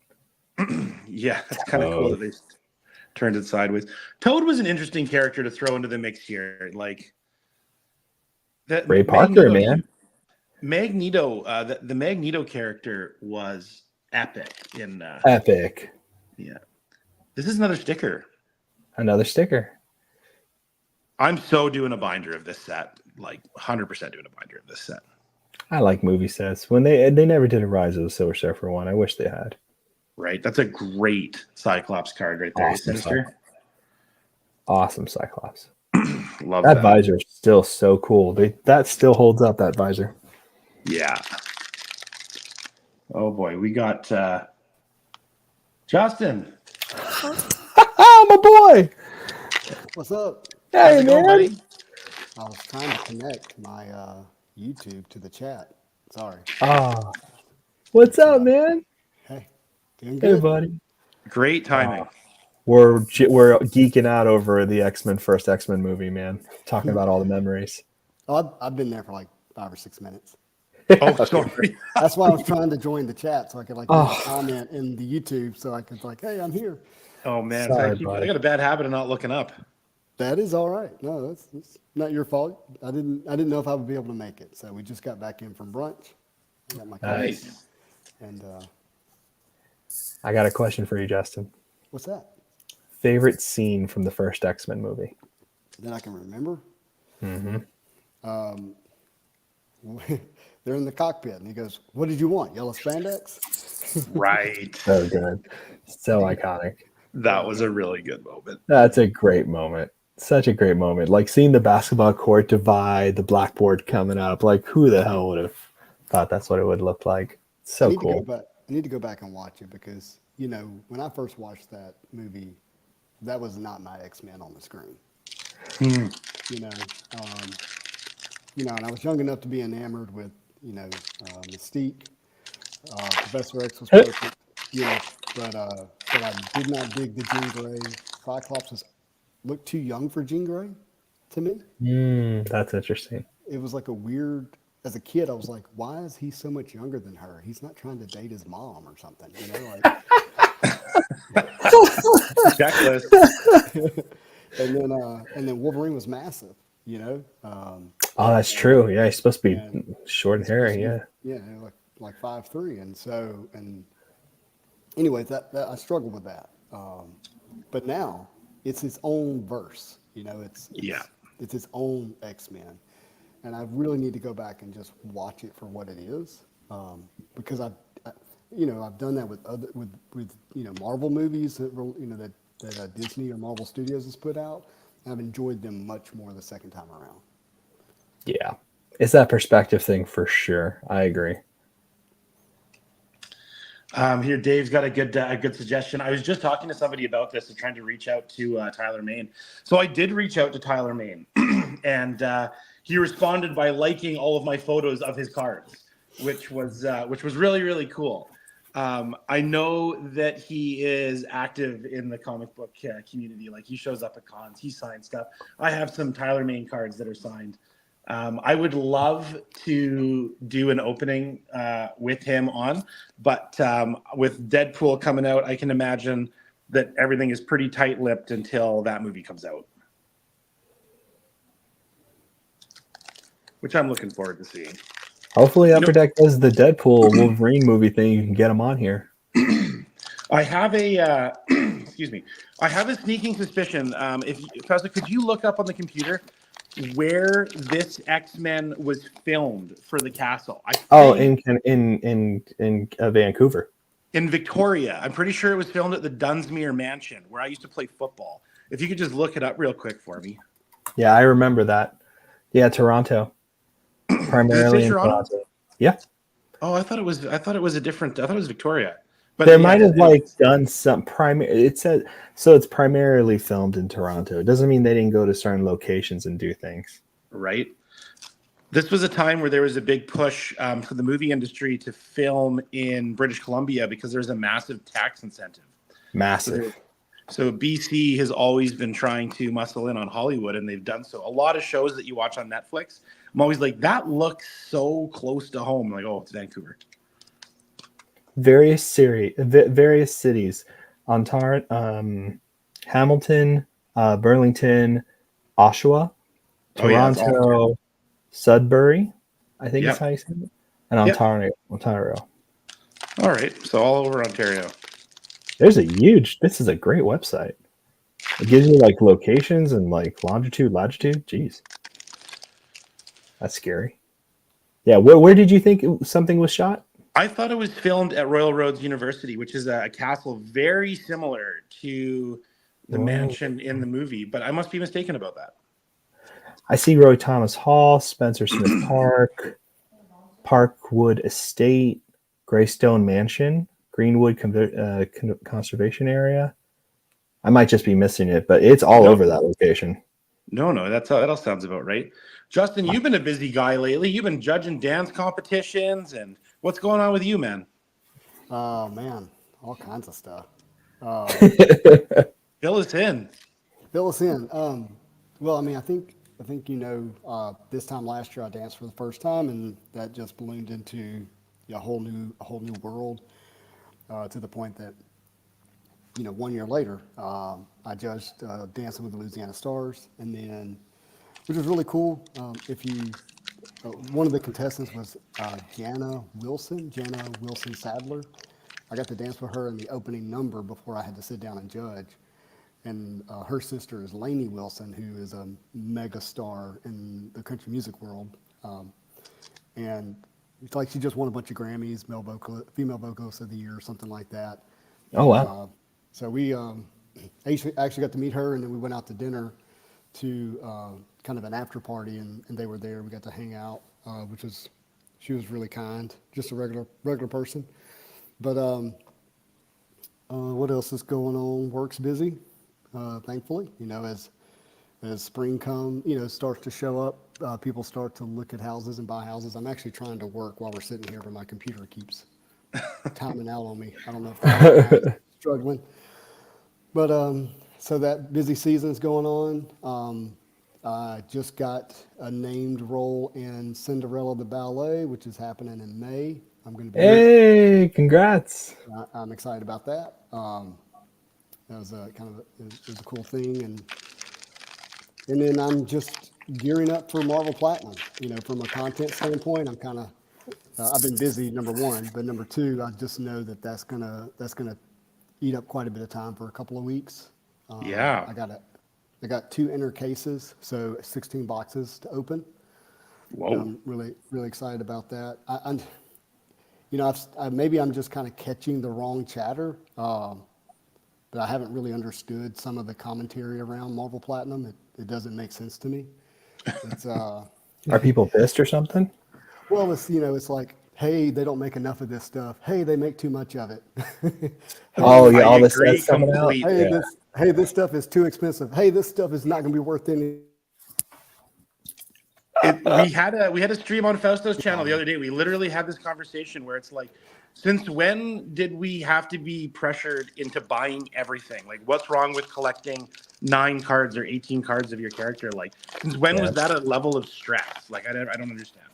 Yeah, that's kind of cool that they turned it sideways. Toad was an interesting character to throw into the mix here. Like that Ray Parker, man. Magneto, the Magneto character was epic in epic. Yeah. This is another sticker. Another sticker. I'm so doing a binder of this set. Like 100% doing a binder of this set. I like movie sets. When they never did a Rise of the Silver Surfer one. I wish they had. Right. That's a great Cyclops card right there. Awesome, Sinister. Awesome Cyclops. Love that visor is still so cool. That still holds up, that visor. Yeah. Oh boy, we got Justin. My boy. What's up? Hey, man. Buddy? I was trying to connect my YouTube to the chat. Sorry. What's up, man? Hey, doing good. Hey, buddy. Great timing. We're geeking out over the first X-Men movie, man. Talking about all the memories. Oh, I've been there for like 5 or 6 minutes. Oh, sorry. That's why I was trying to join the chat so I could comment in the YouTube so I could hey, I'm here. Oh man, Sorry, thank you. buddy. I got a bad habit of not looking up. That is all right. No, that's not your fault. I didn't know if I would be able to make it. So we just got back in from brunch. I got my coffee. Nice. And I got a question for you, Justin. what's that? Favorite scene from the first X-Men movie? That I can remember. Mm-hmm. They're in the cockpit, and he goes, "What did you want? Yellow spandex?" Right. So good. So iconic. That was a really good moment. That's a great moment. Such a great moment. Like seeing the basketball court divide, the blackboard coming up. Like, who the hell would have thought that's what it would look like? So cool. I need to go back and watch it because, when I first watched that movie, that was not my X-Men on the screen. And I was young enough to be enamored with, Mystique. Professor X was perfect, but I did not dig the Jean Grey. Cyclops looked too young for Jean Grey to me. That's interesting. It was like a weird, as a kid, I was like, why is he so much younger than her? He's not trying to date his mom or something, Checklist. And then Wolverine was massive. you know. Oh, that's true. Yeah, he's supposed to And be short and he's supposed hairy. to be, Yeah. yeah, like 5'3", and so and anyway, that I struggled with that. But now it's his own verse. You know, Yeah. it's his own X-Men, and I really need to go back and just watch it for what it is, because I've done that with Marvel movies that Disney or Marvel Studios has put out. And I've enjoyed them much more the second time around. Yeah. It's that perspective thing for sure. I agree. Here, Dave's got a good suggestion. I was just talking to somebody about this and trying to reach out to Tyler Main. So I did reach out to Tyler Main, and he responded by liking all of my photos of his cards, which was really really cool. I know that he is active in the comic book community. Like he shows up at cons, he signs stuff. I have some Tyler Main cards that are signed. I would love to do an opening with him on, but with Deadpool coming out, I can imagine that everything is pretty tight-lipped until that movie comes out, which I'm looking forward to seeing. Hopefully, Upper Deck does the Deadpool Wolverine movie thing. You can get him on here. I have a excuse me. I have a sneaking suspicion. Fausto, could you look up on the computer where this X-Men was filmed for the castle? In Vancouver. In Victoria. I'm pretty sure it was filmed at the Dunsmuir Mansion, where I used to play football. If you could just look it up real quick for me. Yeah, I remember that. Yeah, Toronto. Primarily in Toronto. Yeah. Oh, I thought it was Victoria. But they might have done some primary. It said so. It's primarily filmed in Toronto. It doesn't mean they didn't go to certain locations and do things. Right. This was a time where there was a big push for the movie industry to film in British Columbia because there's a massive tax incentive. Massive. So BC has always been trying to muscle in on Hollywood, and they've done so. A lot of shows that you watch on Netflix, I'm always like, that looks so close to home. I'm like, oh, it's Vancouver. Various cities, Hamilton, Burlington, Oshawa, Toronto, Sudbury, I think is how you say it, and Ontario. All right, so all over Ontario. This is a great website. It gives you like locations and like longitude, latitude. Jeez, that's scary. Yeah, where did you think something was shot? I thought it was filmed at Royal Roads University, which is a castle very similar to the mansion in the movie, but I must be mistaken about that. I see Roy Thomas Hall, Spencer Smith Park, Parkwood Estate, Greystone Mansion, Greenwood Conservation Area. I might just be missing it, but it's all over that location. No, that all sounds about right. Justin, you've been a busy guy lately. You've been judging dance competitions, and what's going on with you, man? Oh, man, all kinds of stuff. Fill us in. Well, I mean, I think this time last year I danced for the first time, and that just ballooned into a whole new world, to the point that 1 year later I judged Dancing with the Louisiana Stars, and then, which was really cool. One of the contestants was Jana Wilson Sadler. I got to dance with her in the opening number before I had to sit down and judge. And her sister is Lainey Wilson, who is a mega star in the country music world. And it's like she just won a bunch of Grammys, female vocalist of the year, or something like that. Oh, wow. So we actually got to meet her, and then we went out to dinner to kind of an after party, and they were there. We got to hang out, she was really kind, just a regular person. But what else is going on? Work's busy. Thankfully, as spring starts to show up, people start to look at houses and buy houses. I'm actually trying to work while we're sitting here, but my computer keeps timing out on me. I don't know if I'm struggling, but so that busy season is going on. I just got a named role in Cinderella the Ballet, which is happening in May. I'm going to be. Hey, congrats! I'm excited about that. That was it was a cool thing, and then I'm just gearing up for Marvel Platinum. You know, from a content standpoint, I'm kind of I've been busy, number one, but number two, I just know that that's gonna eat up quite a bit of time for a couple of weeks. Yeah. I got 2 inner cases, so 16 boxes to open. Whoa. I'm really excited about that. I'm you know, maybe I'm just kind of catching the wrong chatter, but I haven't really understood some of the commentary around Marvel Platinum. It doesn't make sense to me. It's Are people pissed or something? well, it's it's like, hey, they don't make enough of this stuff. Hey, they make too much of it. Oh yeah, I all this agree stuff's coming out. completely. Hey, this stuff is too expensive. Hey, this stuff is not going to be worth any. We had a stream on Fausto's channel the other day. We literally had this conversation where it's like, since when did we have to be pressured into buying everything? Like, what's wrong with collecting 9 cards or 18 cards of your character? Like, since when was that a level of stress? Like, I don't understand.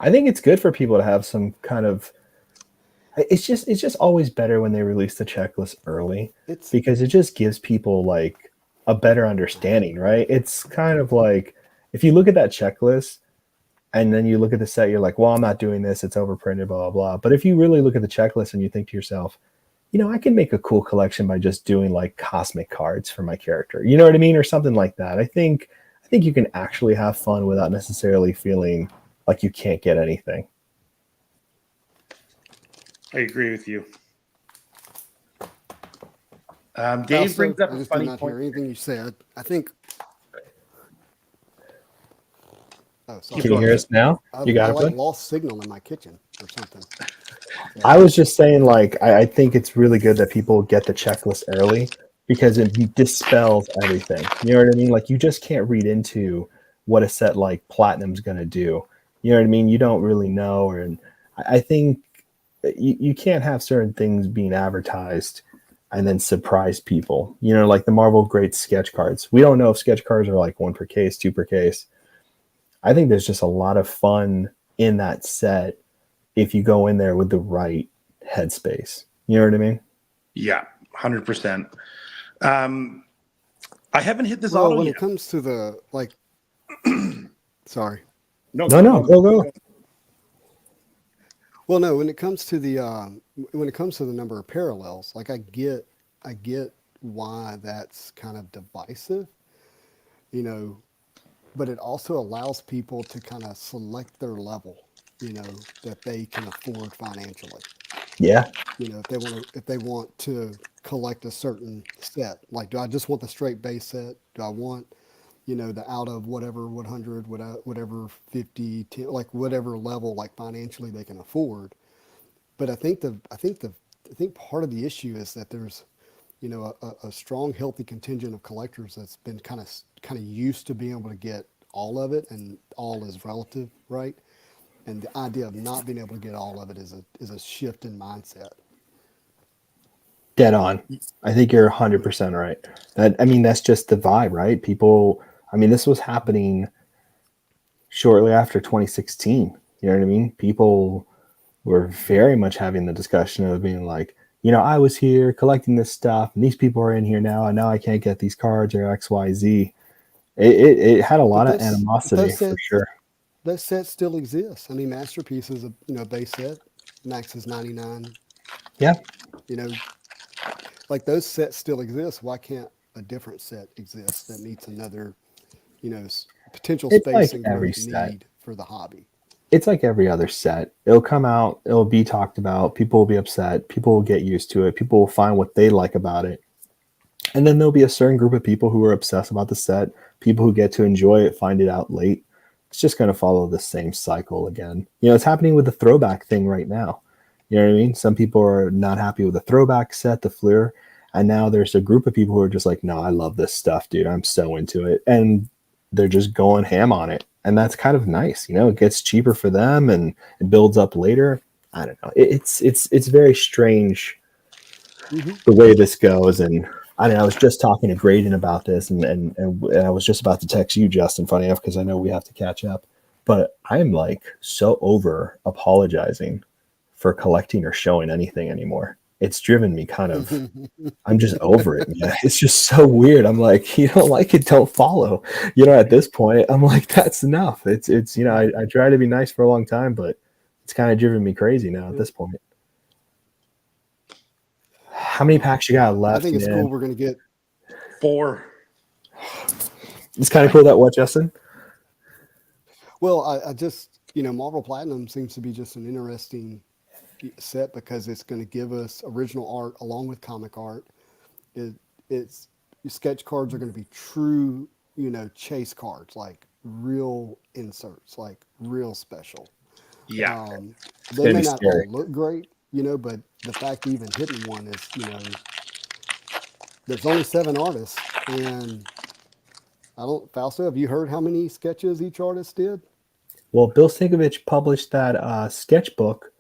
I think it's good for people to have some kind of. It's just always better when they release the checklist early, because it just gives people like a better understanding, right? It's kind of like if you look at that checklist and then you look at the set, you're like, well, I'm not doing this. It's overprinted, blah, blah, blah. But if you really look at the checklist and you think to yourself, you know, I can make a cool collection by just doing like cosmic cards for my character. You know what I mean? Or something like that. I think you can actually have fun without necessarily feeling like you can't get anything. I agree with you. Dave brings up a funny not point. hear anything you said. I think. Oh, sorry. Can you hear us now? You got I it, like bud? lost signal in my kitchen or something. I was just saying, like, I think it's really good that people get the checklist early because it dispels everything. You know what I mean? Like, you just can't read into what a set like Platinum's going to do. You know what I mean? You don't really know. And I think you can't have certain things being advertised and then surprise people. You know, like the Marvel Great sketch cards. We don't know if sketch cards are like 1 per case, 2 per case. I think there's just a lot of fun in that set if you go in there with the right headspace. You know what I mean? Yeah, 100%. I haven't hit this Well, auto when yet. it comes to the like, sorry. No, go. Well, no, when it comes to the number of parallels, like I get why that's kind of divisive, you know, but it also allows people to kind of select their level, you know, that they can afford financially. Yeah. You know, if they want to collect a certain set, like, do I just want the straight base set? Do I want, you know, the out of whatever 100, whatever 50, 10, like whatever level, like financially they can afford. But I think part of the issue is that there's, you know, a strong, healthy contingent of collectors that's been kind of used to being able to get all of it, and all is relative, right? And the idea of not being able to get all of it is a shift in mindset. Dead on. I think you're 100% right. That's just the vibe, right? People, this was happening shortly after 2016. You know what I mean? People were very much having the discussion of being like, you know, I was here collecting this stuff, and these people are in here now, and now I can't get these cards or X, Y, Z. It had a lot of animosity for sure. That set still exists. I mean, Masterpiece is a base set. Max is 99. Yeah. You know, like those sets still exist. Why can't a different set exist that meets another, you know, potential It's space like and every growth set. need for the hobby? It's like every other set. It'll come out, it'll be talked about, people will be upset, people will get used to it, people will find what they like about it. And then there'll be a certain group of people who are obsessed about the set, people who get to enjoy it, find it out late. It's just going to follow the same cycle again. You know, it's happening with the throwback thing right now. You know what I mean? Some people are not happy with the throwback set, the Fleur, and now there's a group of people who are just like, no, I love this stuff, dude. I'm so into it. And they're just going ham on it. And that's kind of nice. You know, it gets cheaper for them and it builds up later. I don't know. It's very strange the way this goes. And I mean, I was just talking to Graydon about this, and I was just about to text you, Justin, funny enough, because I know we have to catch up. But I'm like so over apologizing for collecting or showing anything anymore. it's driven me kind of. I'm just over it, man. It's just so weird. I'm like, you don't like it, don't follow. At this point, I'm like, that's enough. It's I try to be nice for a long time, but it's kind of driven me crazy now at this point. How many packs you got left? I think it's man? cool. We're gonna get 4. It's kind of cool that what, Justin? Well, I just, Marvel Platinum seems to be just an interesting set because it's going to give us original art along with comic art. It's sketch cards are going to be true, chase cards, like real inserts, like real special. Yeah. They may not all look great, but the fact even hitting one is, there's only 7 artists, and Fausto, have you heard how many sketches each artist did? Well, Bill Sienkiewicz published that sketchbook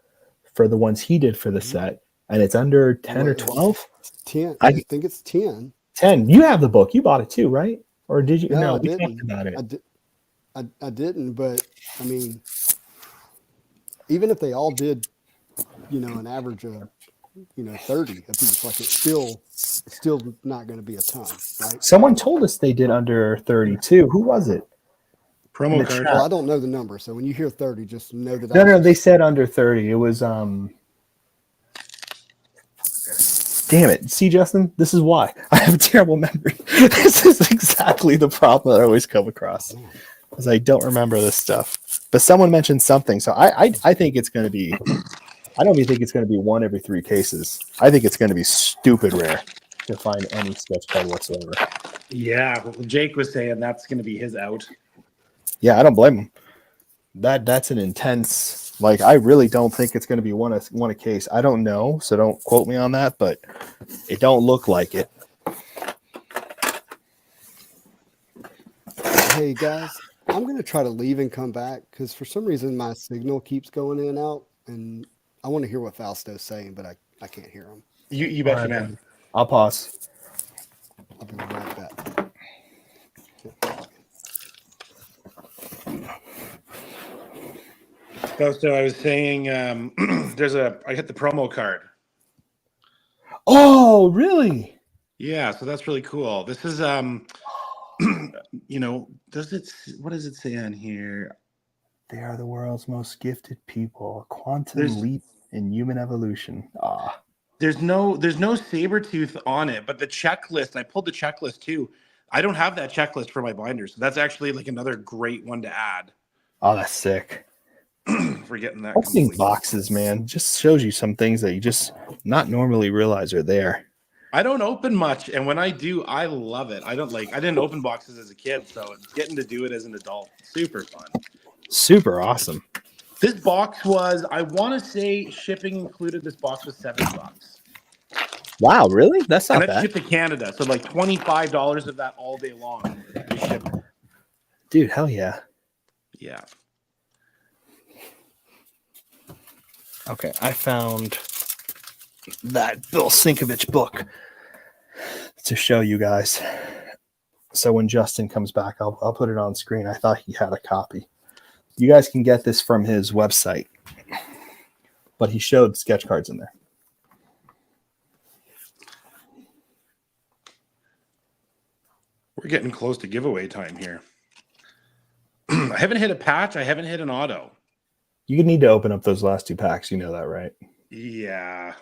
for the ones he did for the set, and it's under 10 or 12. 10. I think it's 10. 10. You have the book. You bought it too, right? Or did you? No, I we didn't. talked about it. I didn't, but I mean, even if they all did, an average of, 30 apiece, like it's still not going to be a ton, right? Someone told us they did under 32. Who was it? Promo card. Well, I don't know the number, so when you hear 30, just know that. No, they said under 30. It was Damn it. See, Justin, this is why I have a terrible memory. This is exactly the problem that I always come across, because I don't remember this stuff. But someone mentioned something, so I think it's going to be. I don't even think it's going to be 1 every 3 cases. I think it's going to be stupid rare to find any sketch card whatsoever. Yeah, well, Jake was saying that's going to be his out. Yeah, I don't blame him. That's an intense. Like, I really don't think it's going to be one a case. I don't know, so don't quote me on that, but it don't look like it. Hey guys, I'm going to try to leave and come back because for some reason my signal keeps going in and out, and I want to hear what Fausto's saying, but I can't hear him. You betcha, man. I'll pause. I'll be right back. So I was saying, I hit the promo card. Oh, really? Yeah, so that's really cool. This is, what does it say on here? They are the world's most gifted people. A quantum leap in human evolution. There's no Sabretooth on it, but the checklist, I pulled the checklist too. I don't have that checklist for my binder, so that's actually like another great one to add. Oh, that's sick. For getting that. Opening boxes, man, just shows you some things that you just not normally realize are there. I don't open much, and when I do, I love it. I didn't open boxes as a kid, so getting to do it as an adult, super fun. Super awesome. This box was, I want to say, shipping included. This box was $7. Wow, really? That's not bad. Shipped to Canada, so like $25 of that all day long. Dude, hell yeah. Yeah. Okay, I found that Bill Sienkiewicz book to show you guys. So when Justin comes back, I'll put it on screen. I thought he had a copy. You guys can get this from his website, but he showed sketch cards in there. We're getting close to giveaway time here. I haven't hit a patch. I haven't hit an auto. You need to open up those last 2 packs. You know that, right? Yeah.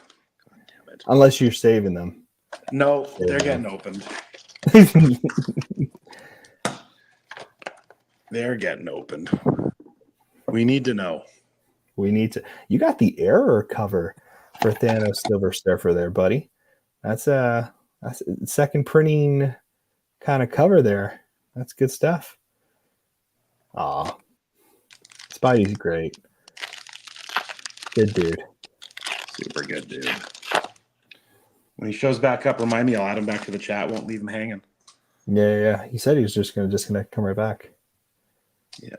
God damn it. Unless you're saving them. No, they're getting opened. They're getting opened. We need to know. You got the error cover for Thanos Silver Surfer there, buddy. That's a second printing kind of cover there. That's good stuff. Aw. Spidey's great. Good dude. Super good dude. When he shows back up, remind me, I'll add him back to the chat. Won't leave him hanging. Yeah. He said he was just going to disconnect, come right back. Yeah.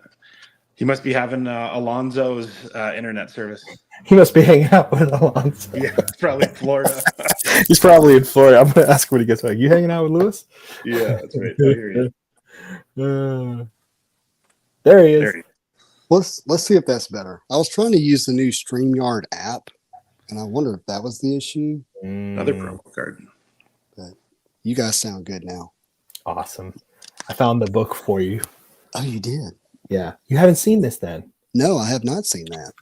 He must be having Alonzo's internet service. He must be hanging out with Alonzo. Yeah, probably Florida. He's probably in Florida. I'm going to ask him when he gets back. You hanging out with Lewis? Yeah, that's right. I hear you. There he is. Let's see if that's better. I was trying to use the new StreamYard app, And I wonder if that was the issue. Another promo card. But you guys sound good now. Awesome. I found the book for you. Oh, you did? Yeah. You haven't seen this then? No, I have not seen that.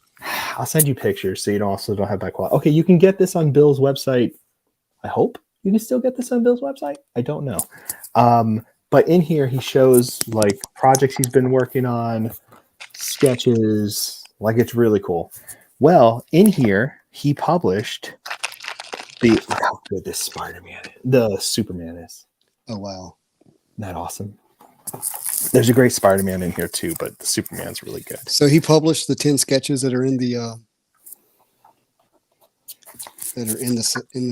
I'll send you pictures so you also don't have bad quality. Okay, you can get this on Bill's website. I hope you can still get this on Bill's website. I don't know. But in here, he shows like projects he's been working on, sketches. Like, it's really cool. Well, in here, he published look how good this Spider-Man, the Superman is. Oh, wow. Isn't that awesome? There's a great Spider-Man in here too, but the Superman's really good. So he published the 10 sketches that are in the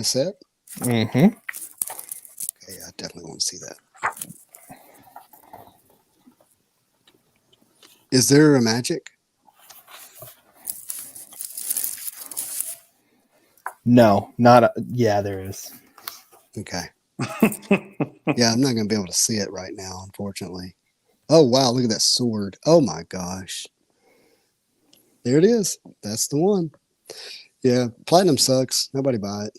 set. Mm-hmm. Okay, I definitely want to see that. Is there a magic? No, not yeah, there is. Okay. Yeah, I'm not going to be able to see it right now, unfortunately. Oh, wow. Look at that sword. Oh, my gosh. There it is. That's the one. Yeah, platinum sucks. Nobody buy it.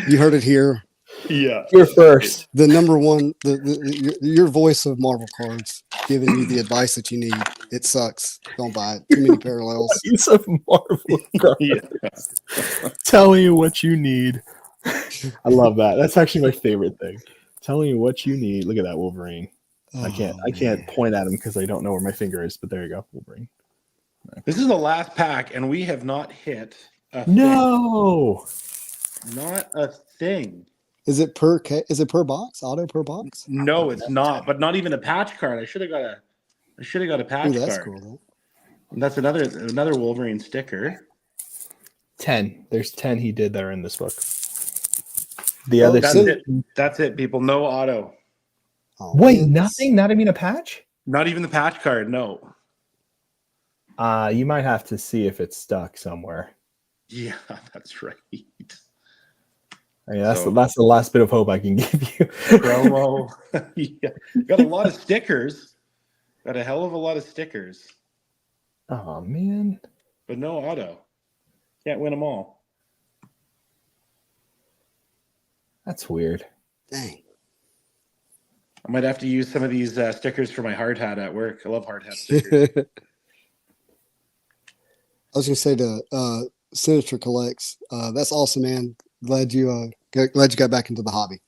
You heard it here. Yeah. You're first. The number one, your voice of Marvel cards giving you the advice that you need. It sucks. Don't buy it. Too many parallels. Use of Marvel cards. Yeah. Telling you what you need. I love that. That's actually my favorite thing. Telling you what you need. Look at that Wolverine. I can't point at him because I don't know where my finger is, but there you go, Wolverine. This is the last pack, and we have not hit a No. thing. Not a thing. Is it per box? Auto per box? No, it's not. But not even a patch card. I should have got a patch Ooh, that's card. cool. And that's another Wolverine sticker. 10. There's 10 he did that are in this book. The other That's six. it. That's it, people. No auto. Oh, Wait, man. nothing? Not even a patch? Not even the patch card. No. You might have to see if it's stuck somewhere. Yeah, that's right. I mean, that's the last bit of hope I can give you. Promo. Yeah. Got a lot of stickers. Got a hell of a lot of stickers. Oh man. But no auto. Can't win them all. That's weird. Dang. I might have to use some of these stickers for my hard hat at work. I love hard hat stickers. I was going to say to Sinister Collects, that's awesome, man. Glad you got back into the hobby.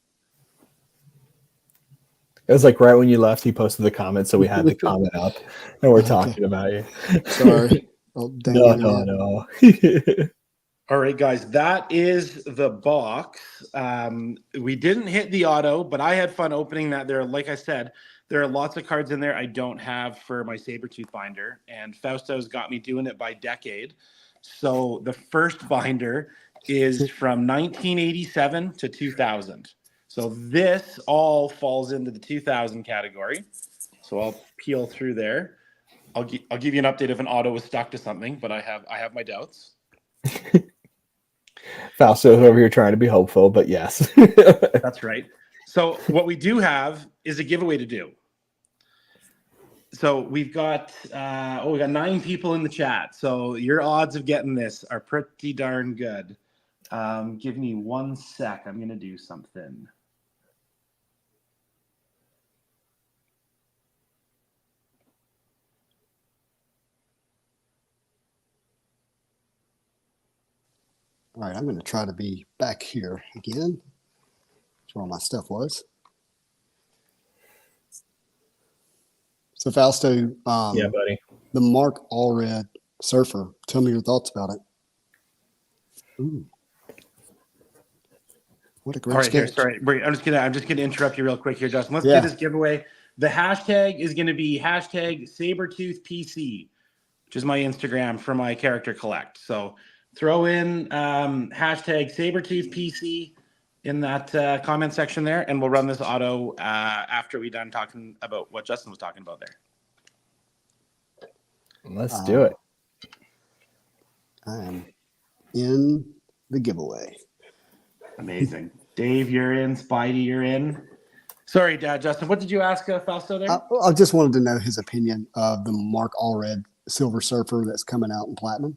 It was like right when you left, he posted the comment, so we had the comment up, and we're talking about you. Sorry. Oh, dang No. All right, guys, that is the box. We didn't hit the auto, but I had fun opening that. Like I said, there are lots of cards in there I don't have for my Sabretooth binder, and Fausto's got me doing it by decade. So the first binder is from 1987 to 2000. So this all falls into the 2000 category. So I'll peel through there. I'll give you an update if an auto was stuck to something, but I have my doubts. Fausto's over here trying to be hopeful, but yes. That's right. So what we do have is a giveaway to do. So we've got we got 9 people in the chat. So your odds of getting this are pretty darn good. Give me 1 sec. I'm gonna do something. All right, I'm going to try to be back here again. That's where all my stuff was. So Fausto, Yeah, buddy. the Mark Allred Surfer. Tell me your thoughts about it. Ooh. What a great All right, here, sketch. sorry. Wait, I'm just gonna interrupt you real quick here, Justin. Let's Yeah. do this giveaway. The hashtag is gonna be hashtag SabertoothPC, which is my Instagram for my character collect. So throw in hashtag SabertoothPC in that comment section there, and we'll run this auto after we're done talking about what Justin was talking about there. Let's do it. I am in the giveaway. Amazing. Dave, you're in. Spidey, you're in. Sorry, Justin, what did you ask Fausto there? I just wanted to know his opinion of the Mark Allred Silver Surfer that's coming out in platinum?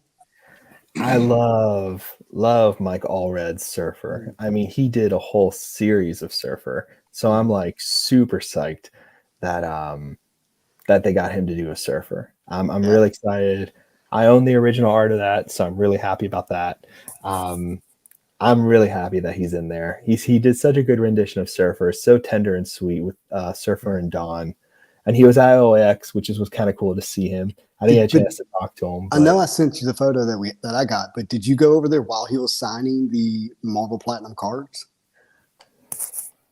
I love Mike Allred's Surfer. I mean, he did a whole series of Surfer, so I'm like super psyched that that they got him to do a Surfer. I'm Yeah. really excited. I own the original art of that, so I'm really happy about that. I'm really happy that he's in there. He did such a good rendition of Surfer, so tender and sweet with Surfer and Dawn, and he was at OAX, which was kind of cool to see him. I didn't get a chance to talk to him. I know I sent you the photo that I got, but did you go over there while he was signing the Marvel Platinum cards?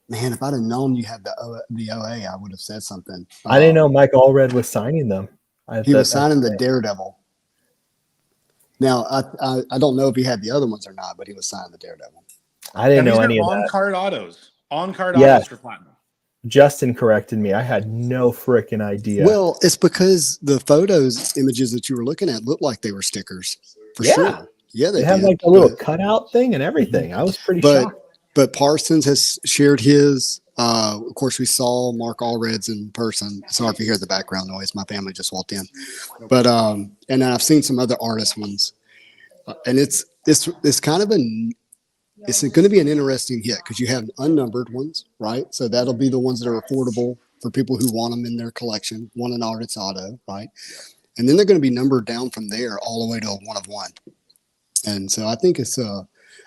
Man, if I'd have known you had the OA, I would have said something. I didn't know Mike Allred was signing them. He was signing the Daredevil. Now, I don't know if he had the other ones or not, but he was signing the Daredevil. I didn't know these any are of that. on-card autos. On-card Yes. autos for platinum. Justin corrected me. I had no freaking idea. Well, it's because the images that you were looking at looked like they were stickers for sure. Yeah, they did. have like a little cutout thing and everything. I was pretty shocked. But Parsons has shared his. Of course, we saw Mark Allred's in person. Sorry if you hear the background noise. My family just walked in. But and I've seen some other artist ones, and it's kind of it's going to be an interesting hit because you have unnumbered ones, right? So that'll be the ones that are affordable for people who want them in their collection, want an artist auto, right? And then they're going to be numbered down from there all the way to a 1 of 1. And so I think it's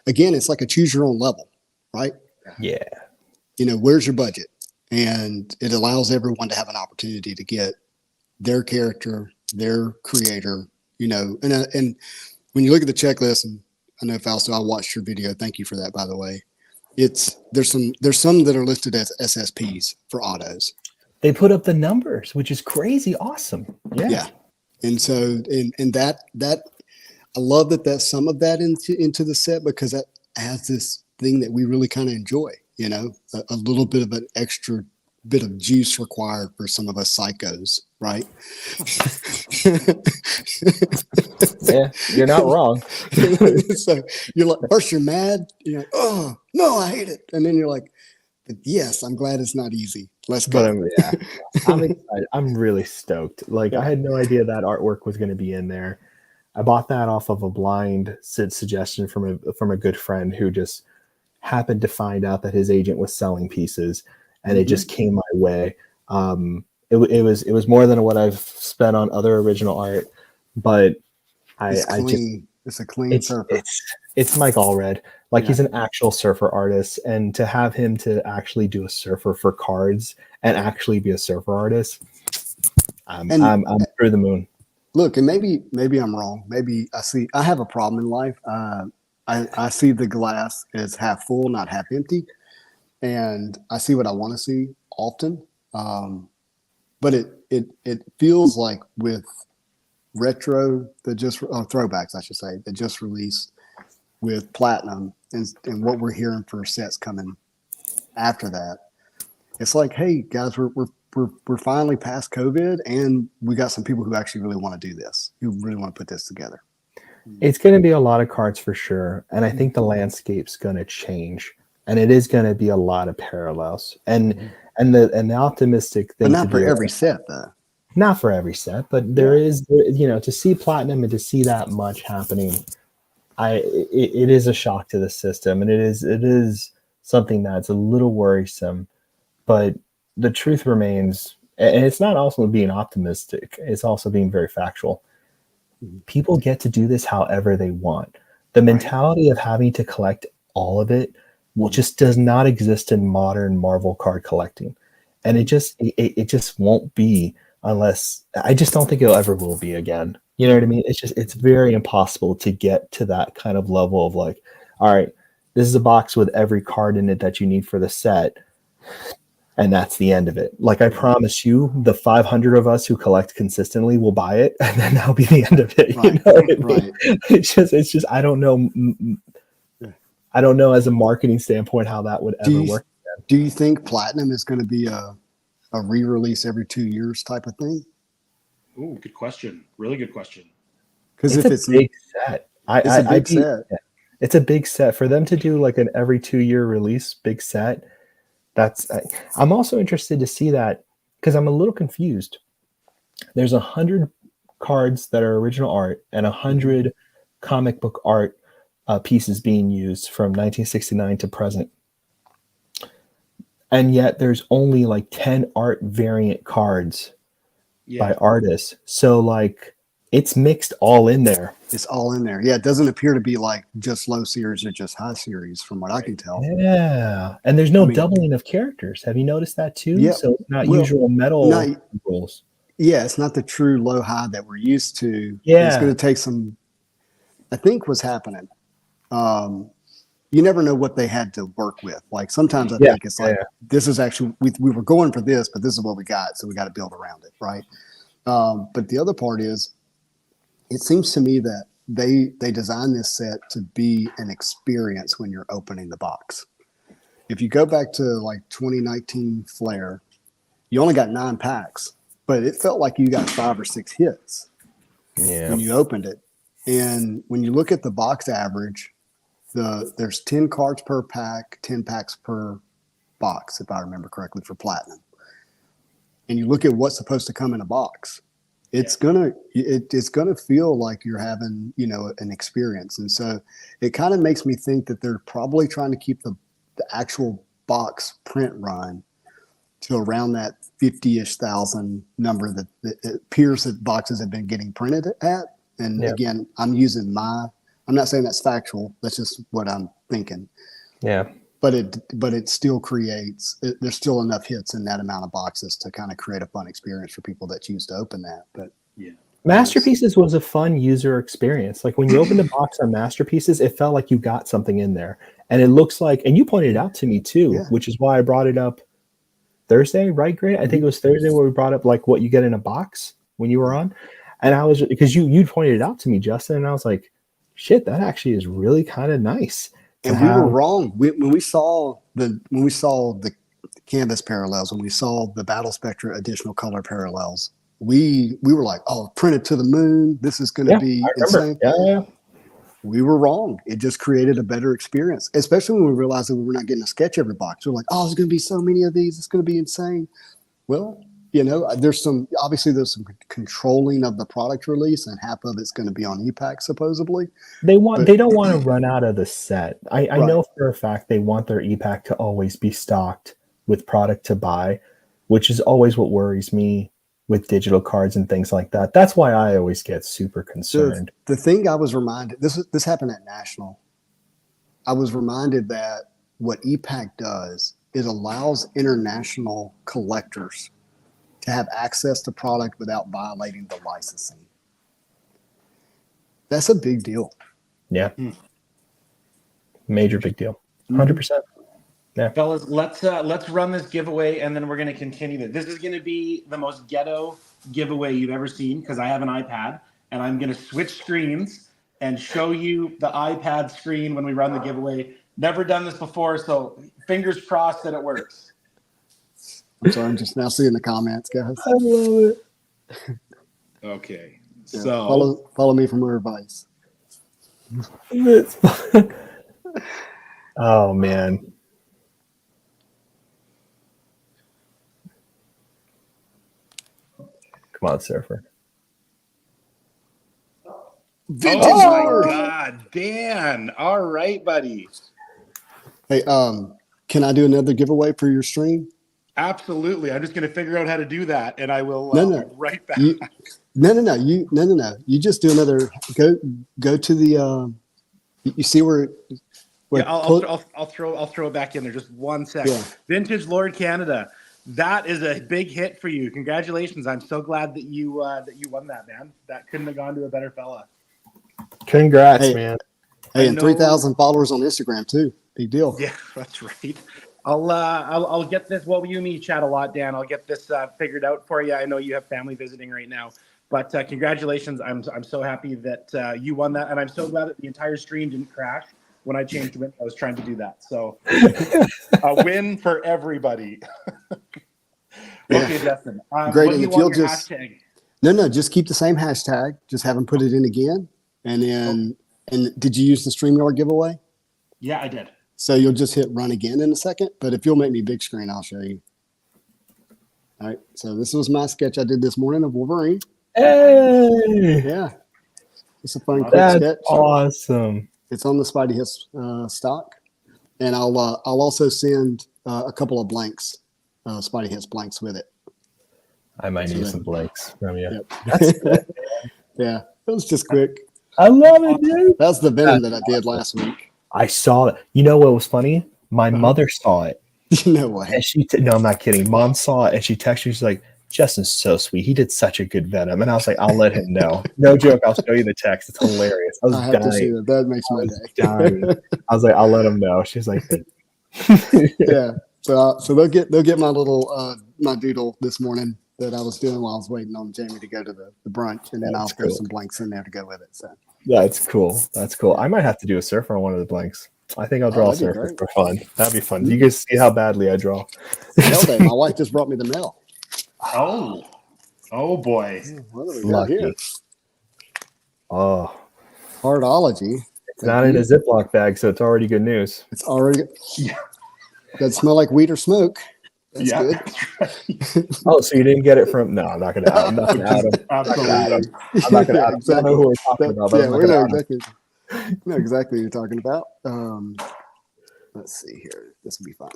again, it's like a choose your own level, right? Yeah. You know, where's your budget? And it allows everyone to have an opportunity to get their character, their creator, you know, and when you look at the checklist, and I know Fausto, I watched your video. Thank you for that, by the way. There's some that are listed as SSPs for autos. They put up the numbers, which is crazy awesome. Yeah. And so and that I love that some of that into the set because that adds this thing that we really kind of enjoy, you know, a little bit of an extra bit of juice required for some of us psychos, right? Yeah, you're not wrong. So you're like, first you're mad, you're like, oh no, I hate it, and then you're like, yes, I'm glad it's not easy. Let's go. But I'm excited. I'm really stoked. Like I had no idea that artwork was going to be in there. I bought that off of a blind suggestion from a good friend who just happened to find out that his agent was selling pieces, and it just came my way. It was more than what I've spent on other original art, but it's a clean surfer. It's Mike Allred. Like he's an actual surfer artist, and to have him to actually do a surfer for cards and actually be a surfer artist, I'm through the moon. Look, and maybe I'm wrong. Maybe I have a problem in life. I see the glass as half full, not half empty, and I see what I want to see often. But it feels like with retro throwbacks, I should say, that just released with platinum and what we're hearing for sets coming after that. It's like, hey guys, we're finally past COVID, and we got some people who actually really want to do this, who really want to put this together. It's going to be a lot of cards for sure, and I think the landscape's going to change, and it is going to be a lot of parallels, and the optimistic thing. But not for every set, though. Not for every set, but there is, you know, to see platinum and to see that much happening, it is a shock to the system, and it is something that's a little worrisome, but the truth remains, and it's not also being optimistic, it's also being very factual. People get to do this however they want. The mentality of having to collect all of it just does not exist in modern Marvel card collecting, and it just won't be, unless I just don't think it ever will be again. You know what I mean? It's very impossible to get to that kind of level of like, all right, this is a box with every card in it that you need for the set, and that's the end of it. Like I promise you, the 500 of us who collect consistently will buy it, and then that'll be the end of it. Right. You know what I mean? It's just I don't know. I don't know as a marketing standpoint how that would ever work. Do you think platinum is going to be a re-release every 2 years type of thing? Ooh, good question. Really good question. Because if it's a big set, it's a big set for them to do like an every 2 year release big set. I'm also interested to see that because I'm a little confused. There's 100 cards that are original art and 100 comic book art pieces being used from 1969 to present. And yet there's only like 10 art variant cards by artists. So like it's mixed all in there. It's all in there. Yeah, it doesn't appear to be like just low series or just high series from what I can tell. Yeah. And there's no doubling of characters. Have you noticed that too? Yeah. So it's not usual metal rules. Yeah, it's not the true low high that we're used to. Yeah. It's going to take some, I think what's happening. You never know what they had to work with. Like sometimes I think it's like, this is actually, we were going for this, but this is what we got. So we got to build around it. Right. But the other part is, it seems to me that they designed this set to be an experience when you're opening the box. If you go back to like 2019 Flair, you only got 9 packs, but it felt like you got 5 or 6 hits when you opened it. And when you look at the box average, there's 10 cards per pack, 10 packs per box, if I remember correctly, for Platinum. And you look at what's supposed to come in a box. It's gonna feel like you're having, an experience. And so it kind of makes me think that they're probably trying to keep the actual box print run to around that 50-ish thousand number that it appears that boxes have been getting printed at. And again, I'm not saying that's factual. That's just what I'm thinking. Yeah. But it still there's still enough hits in that amount of boxes to kind of create a fun experience for people that choose to open that. But Masterpieces was a fun user experience. Like when you opened a box on Masterpieces, it felt like you got something in there. And it looks like, and you pointed it out to me too, which is why I brought it up Thursday, right, Grant? I think it was Thursday where we brought up like what you get in a box when you were on. And I was, because you pointed it out to me, Justin, and I was like, shit, that actually is really kind of nice. And we were wrong. When we saw the canvas parallels, when we saw the Battle Spectra additional color parallels, we were like, oh, printed to the moon. This is going to be insane. Yeah. We were wrong. It just created a better experience, especially when we realized that we were not getting a sketch every box. We're like, oh, there's going to be so many of these. It's going to be insane. Well, there's some controlling of the product release, and half of it's going to be on e-pack supposedly. They don't want to run out of the set. I know for a fact they want their e-pack to always be stocked with product to buy, which is always what worries me with digital cards and things like that. That's why I always get super concerned. The thing I was reminded, this happened at National. I was reminded that what e-pack does, it allows international collectors to have access to product without violating the licensing. That's a big deal. Yeah. Major big deal. 100%. Yeah. Fellas, let's run this giveaway, and then we're going to continue this. This is going to be the most ghetto giveaway you've ever seen, because I have an iPad, and I'm going to switch screens and show you the iPad screen when we run the giveaway. Never done this before, so fingers crossed that it works. I'm sorry, I'm just now seeing the comments, guys. I love it. Okay. Yeah, So follow me for more advice. Oh man. Come on, Surfer. Vintage my God, Dan. All right, buddy. Hey, can I do another giveaway for your stream? Absolutely. I'm just going to figure out how to do that, and I will right back. No. You just do another. Go to the. You see where? I'll throw it back in there. Just 1 second. Yeah. Vintage Lord Canada. That is a big hit for you. Congratulations! I'm so glad that you won that, man. That couldn't have gone to a better fella. Congrats, man. Hey, and 3,000 followers on Instagram too. Big deal. Yeah, that's right. I'll get this. Well, you and me chat a lot, Dan. I'll get this figured out for you. I know you have family visiting right now, but congratulations. I'm so happy that you won that, and I'm so glad that the entire stream didn't crash when I changed Windows. I was trying to do that, so a win for everybody. Okay, Justin. Great. And if you'll just just keep the same hashtag. Just have them put it in again, and then and did you use the StreamYard giveaway? Yeah, I did. So you'll just hit run again in a second. But if you'll make me big screen, I'll show you. All right. So this was my sketch I did this morning of Wolverine. Hey, Yeah, it's a fun quick that's sketch. awesome. It's on the Spidey Hits stock, and I'll also send a couple of blanks, Spidey Hits blanks with it. I might So need that- some blanks from you. Yep. That's good. Yeah, it was just quick. I love it, dude. That's the Venom that I did last week. I saw it. You know what was funny? My Uh-huh. mother saw it, No way. and no, I'm not kidding. Mom saw it, and she texted me. She's like, "Justin's so sweet. He did such a good Venom." And I was like, "I'll let him know." No joke. I'll show you the text. It's hilarious. I was I have to see dying. that. That makes my Dying. day. I was like, "I'll let him know." She's like, "Thank you." Yeah. So they'll get my little my doodle this morning that I was doing while I was waiting on Jamie to go to the brunch, and then That's I'll throw cool. some blanks in there to go with it. So That's cool. That's cool. I might have to do a surfer on one of the blanks. I think I'll draw a that'd be surfer great. for fun. That'd be fun. You guys see how badly I draw. Mail day. My wife just brought me the mail. Oh boy. What do we got Lucky. here? Oh, Heartology. it's not in a Ziploc bag, so it's already good news. It's already. Yeah. Doesn't smell like weed or smoke. That's Yeah. good. Oh, so you didn't get it from? No, I'm not gonna out. I'm not gonna out him. Absolutely. I'm not gonna out him. I don't know who we're talking about. But Yeah, I'm not we gonna know out him. exactly. We know exactly what you're talking about. Let's see here. This will be fun.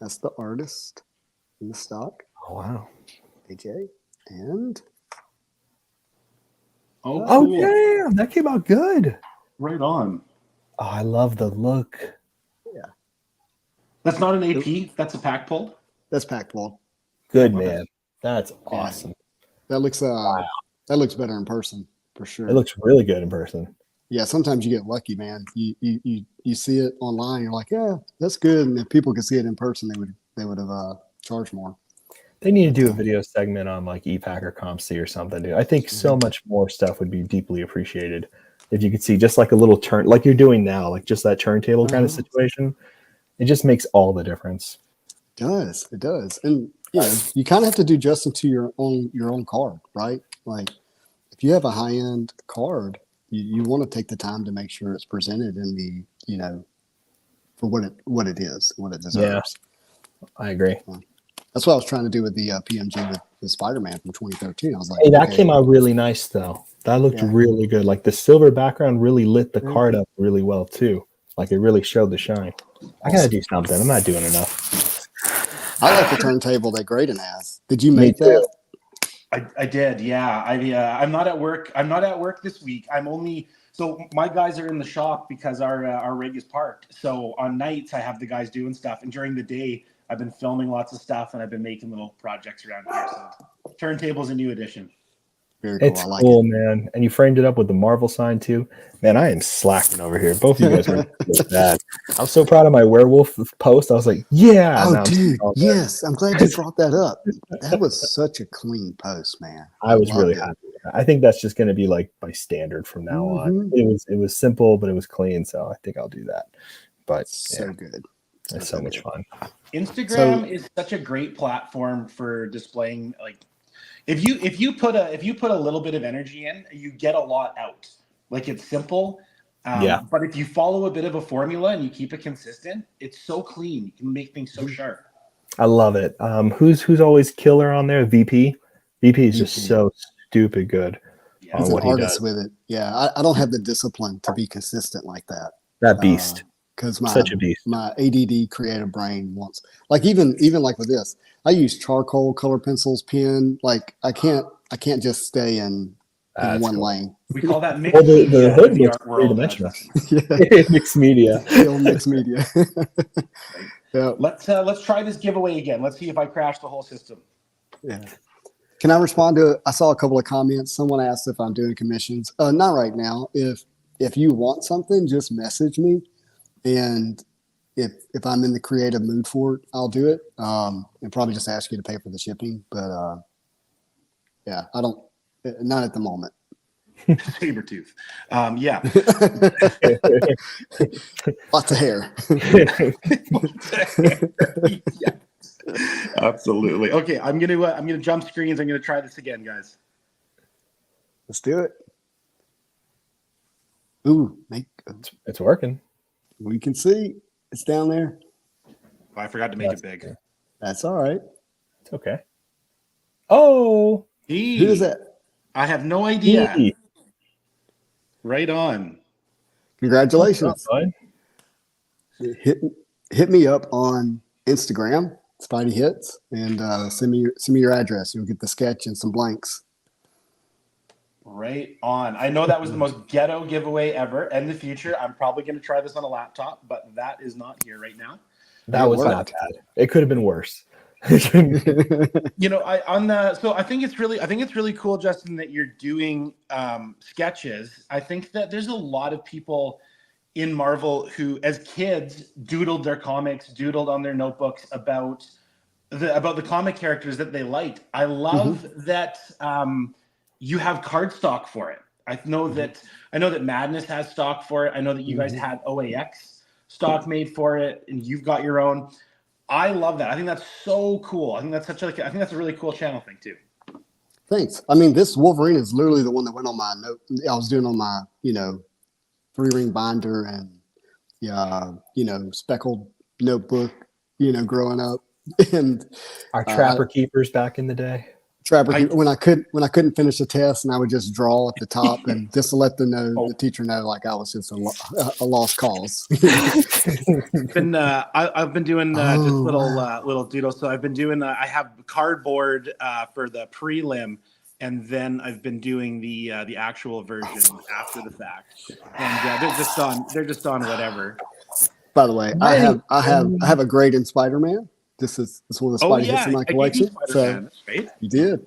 That's the artist in the stock, Oh wow. AJ, and Oh, Oh cool. damn, that came out good. Right on. Oh, I love the look. That's not an AP. That's a pack pull. that's Pac-12. Good Okay. man. That's awesome. That looks better in person for sure. It looks really good in person. Yeah, sometimes you get lucky, man. You see it online, you're like, yeah, that's good. And if people could see it in person, they would have charged more. They need to do a video segment on like ePack or CompC or something, dude. I think so much more stuff would be deeply appreciated if you could see just like a little turn, like you're doing now, like just that turntable kind of situation. It just makes all the difference. It does, and you kind of have to do justice to your own card, right? Like if you have a high end card, you want to take the time to make sure it's presented in the for what it is, what it deserves. Yeah, I agree. That's what I was trying to do with the PMG with the Spider-Man from 2013. I was like, hey, that came out really nice though. That looked really good. Like the silver background really lit the card up really well too. Like it really showed the shine. I gotta do something. I'm not doing enough. I like the turntable that Graydon has. Did you make that? I did. Yeah. I'm not at work. I'm not at work this week. So my guys are in the shop because our rig is parked. So on nights I have the guys doing stuff, and during the day I've been filming lots of stuff and I've been making little projects around here. So turntable's a new addition. Very cool. It's I like cool, it. man. And you framed it up with the Marvel sign too. Man, I am slacking over here. Both of you guys are bad. I'm so proud of my werewolf post. I was like, yeah. Oh, dude. Yes. I'm glad you brought that up. That was such a clean post, man. I was really loved happy. I think that's just going to be like my standard from now on. It was simple, but it was clean. So I think I'll do that. But so good. It's so much fun. Instagram is such a great platform for displaying. Like if you put a little bit of energy in, you get a lot out. Like it's simple. But if you follow a bit of a formula and you keep it consistent, it's so clean. You can make things so sharp. I love it. Who's always killer on there? VP. VP is just so stupid good. Yeah. He's an what he artist does. with it. Yeah, I don't have the discipline to be consistent like that. That beast. Because Such a beast. my ADD creative brain wants, like even like with this, I use charcoal, color pencils, pen. Like I can't just stay in one lane. We call that mixed Well, media. the hood in the looks art world. three-dimensional. Yeah. Mixed media. Mixed media. Yeah. Let's try this giveaway again. Let's see if I crash the whole system. Yeah. Can I respond to it? I saw a couple of comments. Someone asked if I'm doing commissions. Not right now. If you want something, just message me. And if I'm in the creative mood for it, I'll do it. And probably just ask you to pay for the shipping. But yeah, I don't. Not at the moment. Sabretooth. Yeah. Lots of hair. Yeah. Absolutely. Okay, I'm gonna jump screens. I'm gonna try this again, guys. Let's do it. Ooh, It's working. we can see it's down there. Oh, I forgot to make it big. That's all right. It's okay. Oh, Who is that? I have no idea. Hey, Right on. what's up, Congratulations. bud? Hit me up on Instagram, Spidey Hits, and send me your address. You'll get the sketch and some blanks. Right on. I know that was the most ghetto giveaway ever. In the future, I'm probably going to try this on a laptop, but that is not here right now. That It was not worked. bad. It could have been worse. You know, I think it's really cool, Justin, that you're doing sketches. I think that there's a lot of people in Marvel who, as kids, doodled their comics, doodled on their notebooks about the comic characters that they liked. I love that you have cardstock for it. I know that Madness has stock for it. I know that you guys had OAX stock made for it, and you've got your own. I love that. I think that's so cool. I think that's I think that's a really cool channel thing too. Thanks. I mean, this Wolverine is literally the one that went on my note. I was doing on my, 3-ring binder and, speckled notebook, growing up. And Our trapper keepers back in the day. when I couldn't finish a test, and I would just draw at the top, and just to let the teacher know, like I was just a lost cause. I've been doing just little doodles. So I've been doing. I have cardboard for the prelim, and then I've been doing the actual version after the fact. And they're just on whatever. By the way, I have a grade in Spider-Man. This is one of the Spidey hits in my collection. So right? you did.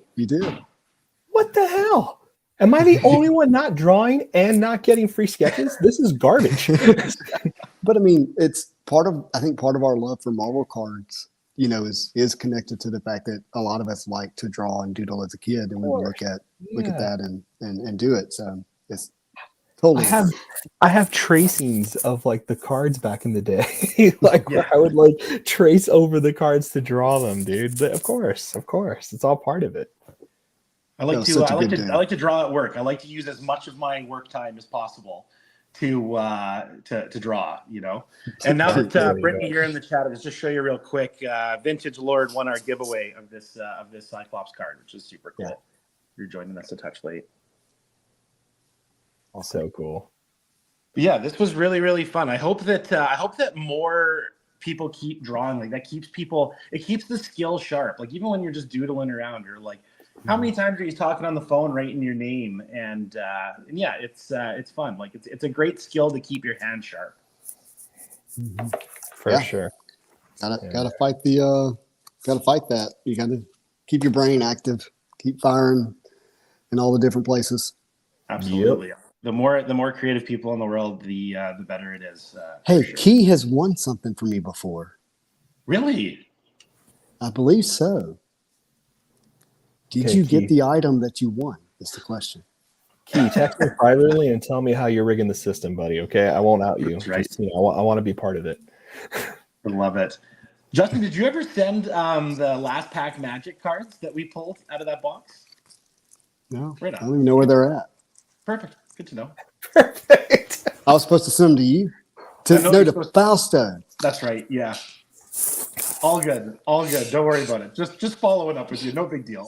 What the hell? Am I the only one not drawing and not getting free sketches? This is garbage. But I mean, it's part of our love for Marvel cards, is connected to the fact that a lot of us like to draw and doodle as a kid, and we would look at that and do it. So it's totally. I have tracings of like the cards back in the day, where I would like trace over the cards to draw them, dude. Of course, it's all part of it. I like to draw at work. I like to use as much of my work time as possible to draw, And now that Brittany, you're in the chat, I'll just show you real quick. Vintage Lord won our giveaway of this Cyclops card, which is super cool. Yeah. You're joining us a touch late. So cool. Yeah, this was really, really fun. I hope that more people keep drawing. Like that keeps the skill sharp. Like even when you're just doodling around, you're like, how many times are you talking on the phone, writing your name? And yeah, it's fun. Like it's a great skill to keep your hand sharp. For sure. Gotta fight that. You gotta keep your brain active, keep firing in all the different places. Absolutely. Yep. The more creative people in the world, the better it is. Hey, sure. Key has won something for me before. Really? I believe so. Did you get the item that you won? Is the question. Key, text me privately and tell me how you're rigging the system, buddy. Okay, I won't out you. That's right. Just, I want to be part of it. I love it. Justin, did you ever send the last pack magic cards that we pulled out of that box? No, right on. I don't even know where they're at. Perfect. Good to know. Perfect. I was supposed to send them to you. To Fausto. That's right. Yeah. All good. Don't worry about it. Just follow it up with you. No big deal.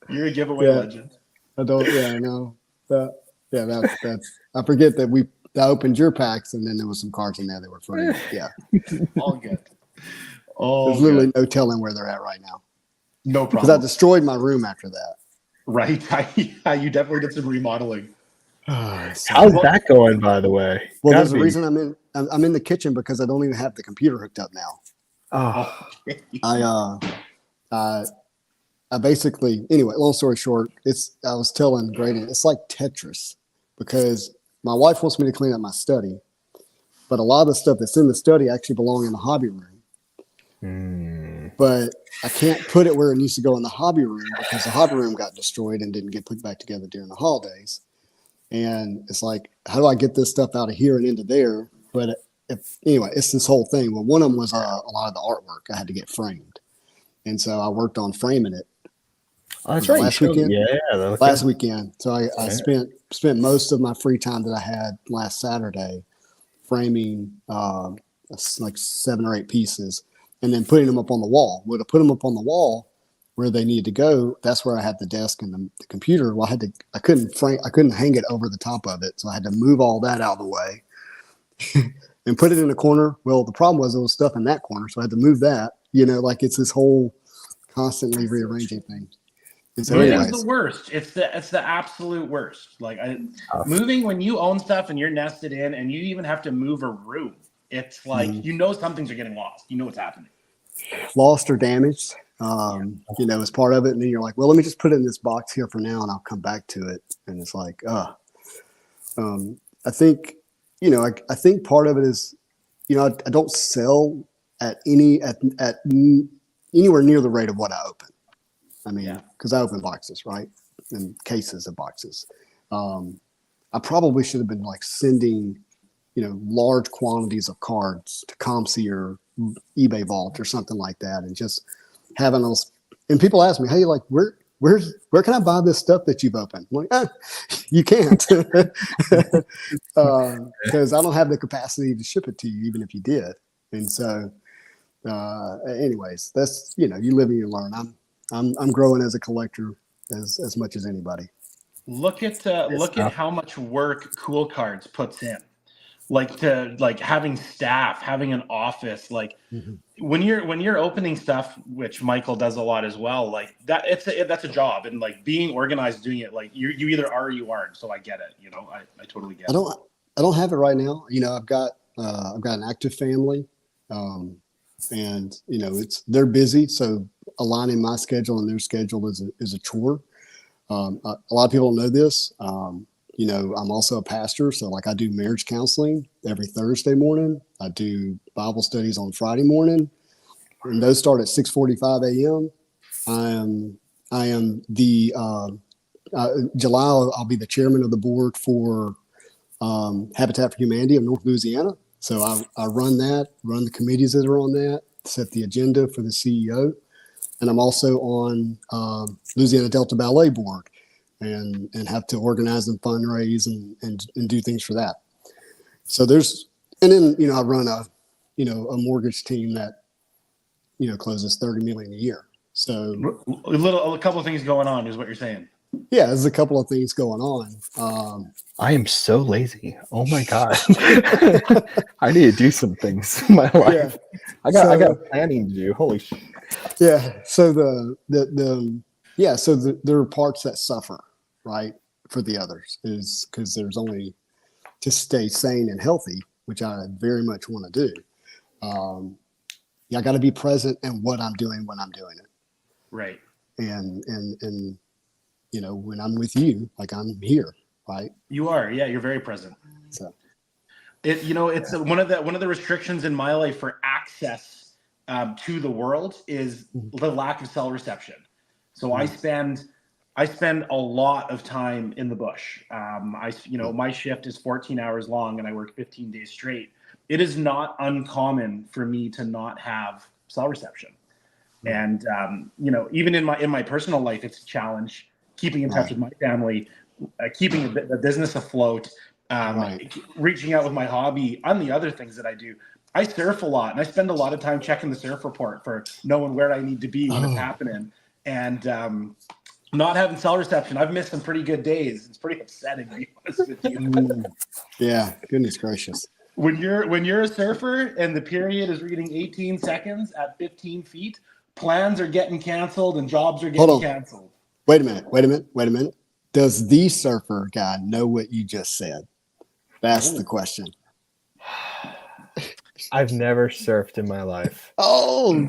You're a giveaway legend. I don't. Yeah, I know. That's. I forget that I opened your packs and then there was some cards in there that were free. Yeah. All good. There's literally no telling where they're at right now. No problem. Because I destroyed my room after that. Right. You definitely did some remodeling. How's that going, by the way? Well, there's a reason I'm in the kitchen because I don't even have the computer hooked up now. Oh. I basically, anyway, long story short, I was telling Graydon, it's like Tetris because my wife wants me to clean up my study, but a lot of the stuff that's in the study actually belong in the hobby room. But I can't put it where it needs to go in the hobby room because the hobby room got destroyed and didn't get put back together during the holidays. And it's like, how do I get this stuff out of here and into there? But anyway, it's this whole thing. Well, one of them was a lot of the artwork I had to get framed. And so I worked on framing it. Oh, that's right. Last weekend. Yeah. Last weekend. So I spent most of my free time that I had last Saturday framing like 7 or 8 pieces and then putting them up on the wall. Well, to put them up on the wall where they needed to go, that's where I had the desk and the computer. Well, I couldn't hang it over the top of it. So I had to move all that out of the way and put it in a corner. Well, the problem was there was stuff in that corner. So I had to move that, like it's this whole constantly rearranging thing. And so moving's the worst. It's the absolute worst. Like moving when you own stuff and you're nested in and you even have to move a room. It's like, some things are getting lost. You know what's happening. Lost or damaged. As part of it. And then you're like, well, let me just put it in this box here for now and I'll come back to it. And it's like, I think, I think part of it is, I don't sell at anywhere near the rate of what I open. I mean, because I open boxes, right? And cases of boxes. I probably should have been like sending, large quantities of cards to ComC or eBay Vault or something like that. And just having those, and people ask me, hey, like, where can I buy this stuff that you've opened? I'm like, you can't, because I don't have the capacity to ship it to you, even if you did. And so, anyways, that's, you live and you learn. I'm growing as a collector as much as anybody. Look at how much work Cool Cards puts in. Like having staff, having an office, like when you're opening stuff, which Michael does a lot as well, like that that's a job, and like being organized, doing it, like you either are or you aren't. So I get it, I totally get it. I don't have it right now. I've got an active family, and they're busy, so aligning my schedule and their schedule is a chore. A lot of people don't know this. I'm also a pastor, so like I do marriage counseling every Thursday morning. I do Bible studies on Friday morning, and those start at 6:45 a.m. I am the July. I'll be the chairman of the board for Habitat for Humanity of North Louisiana. So I run the committees that are on that, set the agenda for the CEO, and I'm also on Louisiana Delta Ballet Board. And have to organize and fundraise and do things for that. So and then I run a mortgage team that closes $30 million a year. So a couple of things going on is what you're saying. Yeah, there's a couple of things going on. I am so lazy. Oh my god, I need to do some things in my life. Yeah. I got planning to do. Holy shit. Yeah. So there are parts that suffer. Right, for the others is because there's only to stay sane and healthy, which I very much want to do. I got to be present in what I'm doing when I'm doing it. Right. And when I'm with you, like I'm here, right? You are, yeah. You're very present. So, it's one of the restrictions in my life for access to the world is the lack of cell reception. So I spend a lot of time in the bush. My shift is 14 hours long and I work 15 days straight. It is not uncommon for me to not have cell reception. And, even in my personal life, it's a challenge keeping in touch with my family, keeping the business afloat, reaching out with my hobby on the other things that I do. I surf a lot and I spend a lot of time checking the surf report for knowing where I need to be when it's happening. And, not having cell reception, I've missed some pretty good days. It's pretty upsetting, to be honest with you. Yeah, goodness gracious. When you're a surfer and the period is reading 18 seconds at 15 feet, plans are getting canceled and jobs are getting canceled. Wait a minute. Does the surfer guy know what you just said? That's the question. I've never surfed in my life. Oh,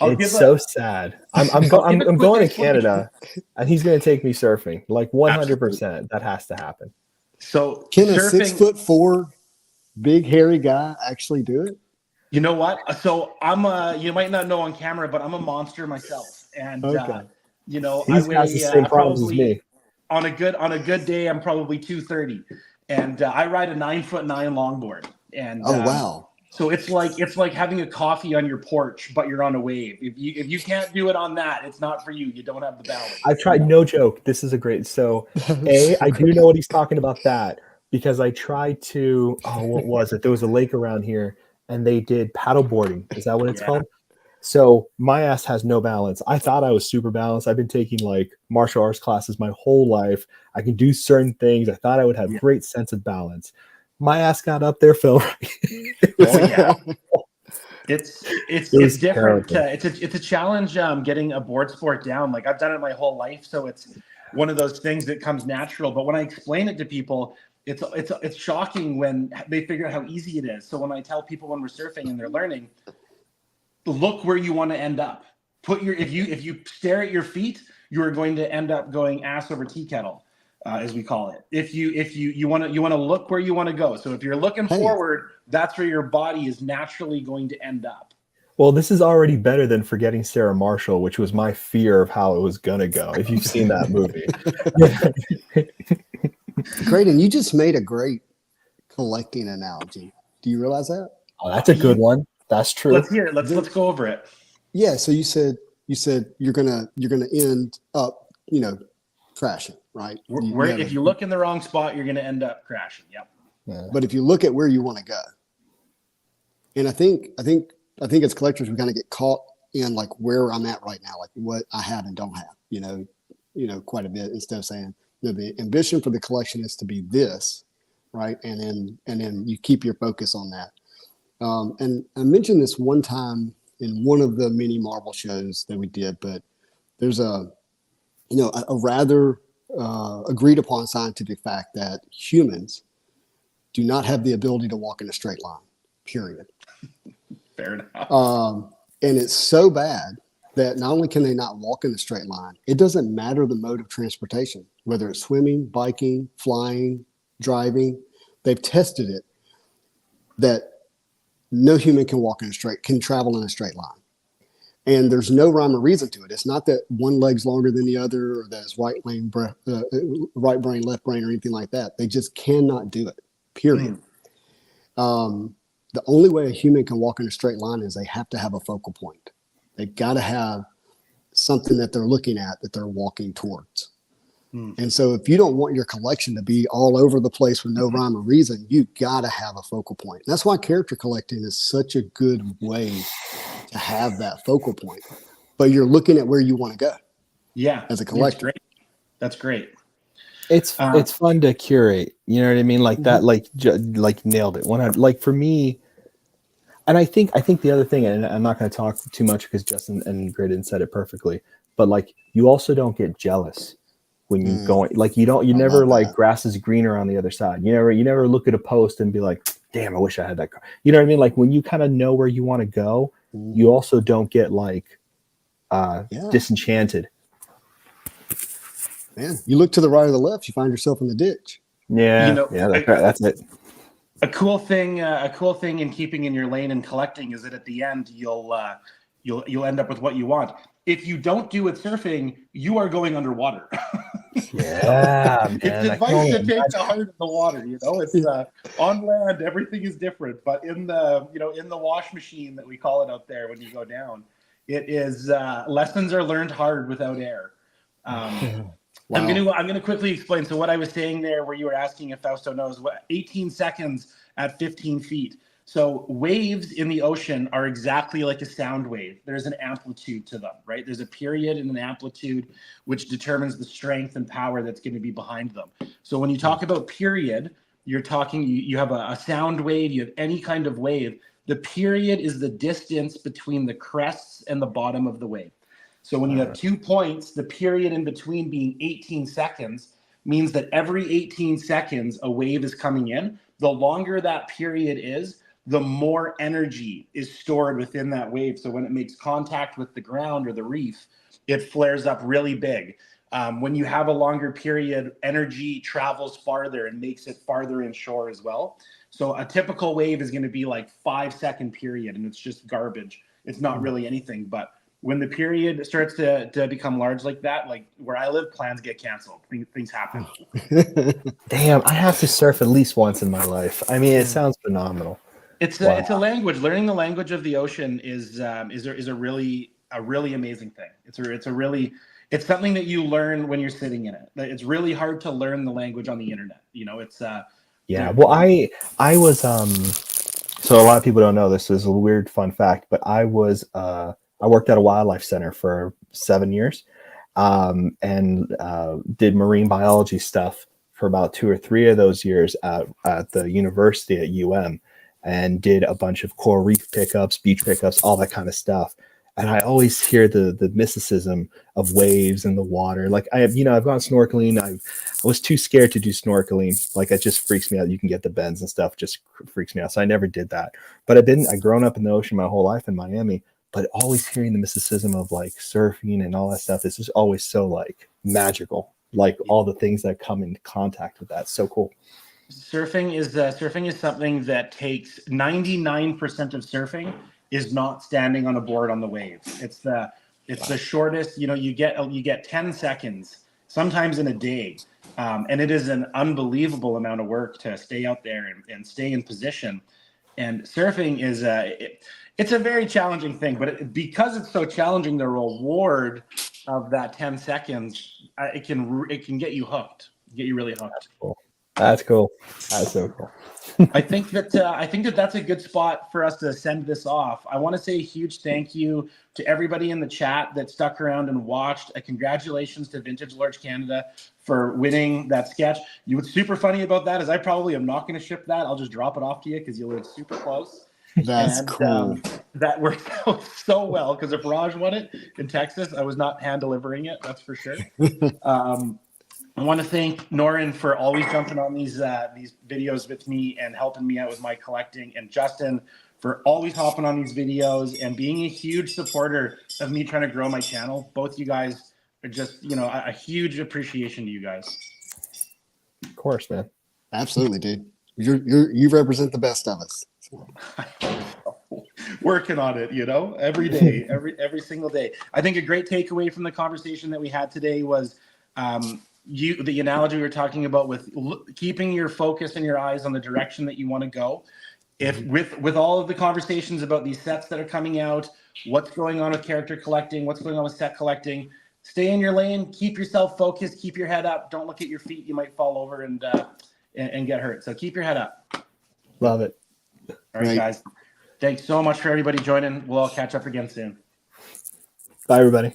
it's so sad. I'm going to Canada, and he's going to take me surfing. Like 100%, that has to happen. So can a 6'4" big hairy guy actually do it? You know what? So I'm you might not know on camera, but I'm a monster myself, and he's I weigh has the same problems as me. On a good day, I'm probably 230, and I ride a 9'9" longboard. And wow. So it's like having a coffee on your porch, but you're on a wave. If you can't do it on that, it's not for you. You don't have the balance. I've tried, no joke. This is a great. So, I do know what he's talking about that because I tried to. Oh, what was it? There was a lake around here, and they did paddle boarding. Is that what it's called? So my ass has no balance. I thought I was super balanced. I've been taking like martial arts classes my whole life. I can do certain things. I thought I would have great sense of balance. My ass got up there, fell right. Oh yeah. It's It it's was different. terrible. It's a challenge getting a board sport down. Like I've done it my whole life, so it's one of those things that comes natural. But when I explain it to people, it's shocking when they figure out how easy it is. So when I tell people when we're surfing and they're learning, look where you want to end up. Put your if you stare at your feet, you are going to end up going ass over tea kettle, as we call it. If you want to look where you want to go. So if you're looking Hey. forward, that's where your body is naturally going to end up. Well, this is already better than Forgetting Sarah Marshall, which was my fear of how it was gonna go. If you've seen that movie. Graydon, you just made a great collecting analogy. Do you realize that? Oh, that's a good one. That's true. Let's hear it. Let's go over it. Yeah. So you said you're gonna end up, crashing, right? If you look in the wrong spot, you're going to end up crashing. Yep. Yeah. But if you look at where you want to go, and I think as collectors we kind of get caught in like where I'm at right now, like what I have and don't have, quite a bit, instead of saying the ambition for the collection is to be this, right? And then you keep your focus on that. And I mentioned this one time in one of the mini Marvel shows that we did, but there's a rather agreed upon scientific fact that humans do not have the ability to walk in a straight line, period. Fair enough. And it's so bad that not only can they not walk in a straight line, it doesn't matter the mode of transportation, whether it's swimming, biking, flying, driving. They've tested it that no human can travel in a straight line. And there's no rhyme or reason to it. It's not that one leg's longer than the other, or that it's right brain, left brain, or anything like that. They just cannot do it, period. The only way a human can walk in a straight line is they have to have a focal point. They've got to have something that they're looking at that they're walking towards. And so if you don't want your collection to be all over the place with no rhyme or reason, you got to have a focal point. And that's why character collecting is such a good way to have that focal point. But you're looking at where you want to go. Yeah. As a collector. That's great. It's fun to curate. You know what I mean? Like that, like nailed it. 100. Like for me, and I think the other thing, and I'm not going to talk too much because Justin and Graydon said it perfectly, but like you also don't get jealous when you going, like you never like grass is greener on the other side. You never look at a post and be like, damn, I wish I had that car. You know what I mean? Like when you kind of know where you want to go, you also don't get like disenchanted. Man, you look to the right or the left, you find yourself in the ditch. Yeah, that's it. A cool thing in keeping in your lane and collecting is that at the end you'll end up with what you want. If you don't do it surfing, you are going underwater. Yeah, man, it's advice to take to heart in the water. It's on land, everything is different, but in the wash machine that we call it out there when you go down, it is lessons are learned hard without air. Wow. I'm gonna quickly explain. So what I was saying there, where you were asking if Fausto knows, 18 seconds at 15 feet. So waves in the ocean are exactly like a sound wave. There's an amplitude to them, right? There's a period and an amplitude which determines the strength and power that's going to be behind them. So when you talk about period, you're talking, you have a sound wave, you have any kind of wave. The period is the distance between the crests and the bottom of the wave. So when you have 2 points, the period in between being 18 seconds means that every 18 seconds a wave is coming in. The longer that period is, the more energy is stored within that wave. So when it makes contact with the ground or the reef, it flares up really big. When you have a longer period, energy travels farther and makes it farther inshore as well. So a typical wave is going to be like 5-second period, and it's just garbage. It's not really anything. But when the period starts to become large like that, like where I live, plans get canceled. Things happen. Damn, I have to surf at least once in my life. I mean, it sounds phenomenal. It's a language. Learning the language of the ocean is a really amazing thing. It's something that you learn when you're sitting in it. It's really hard to learn the language on the internet. Well, I was so a lot of people don't know this is a weird fun fact, but I was I worked at a wildlife center for 7 years, and did marine biology stuff for about 2 or 3 of those years at the university at and did a bunch of coral reef pickups, beach pickups, all that kind of stuff. And I always hear the mysticism of waves and the water. Like I've gone snorkeling. I was too scared to do snorkeling. Like it just freaks me out. You can get the bends and stuff, just freaks me out. So I never did that. But I've grown up in the ocean my whole life in Miami, but always hearing the mysticism of like surfing and all that stuff is just always so like magical. Like all the things that come in contact with that. So cool. Surfing is something that takes 99% of surfing is not standing on a board on the wave. It's the shortest. You get 10 seconds sometimes in a day, and it is an unbelievable amount of work to stay out there and stay in position. And surfing is it's a very challenging thing, but because it's so challenging, the reward of that 10 seconds it can get you hooked, get you really hooked. That's cool. That's so cool. I think that's a good spot for us to send this off. I want to say a huge thank you to everybody in the chat that stuck around and watched. Congratulations to Vintage Large Canada for winning that sketch. What's super funny about that is I probably am not going to ship that. I'll just drop it off to you because you live super close. That's cool. That worked out so well because if Raj won it in Texas, I was not hand delivering it. That's for sure. I want to thank Norin for always jumping on these videos with me and helping me out with my collecting, and Justin for always hopping on these videos and being a huge supporter of me trying to grow my channel. Both you guys are just, a huge appreciation to you guys. Of course, man. Absolutely, dude. You represent the best of us. Working on it, every day, every single day. I think a great takeaway from the conversation that we had today was the analogy we were talking about with keeping your focus and your eyes on the direction that you want to go. If with all of the conversations about these sets that are coming out, what's going on with character collecting, what's going on with set collecting, stay in your lane, keep yourself focused, keep your head up. Don't look at your feet. You might fall over and get hurt. So keep your head up. Love it. All right, guys. Thanks so much for everybody joining. We'll all catch up again soon. Bye, everybody.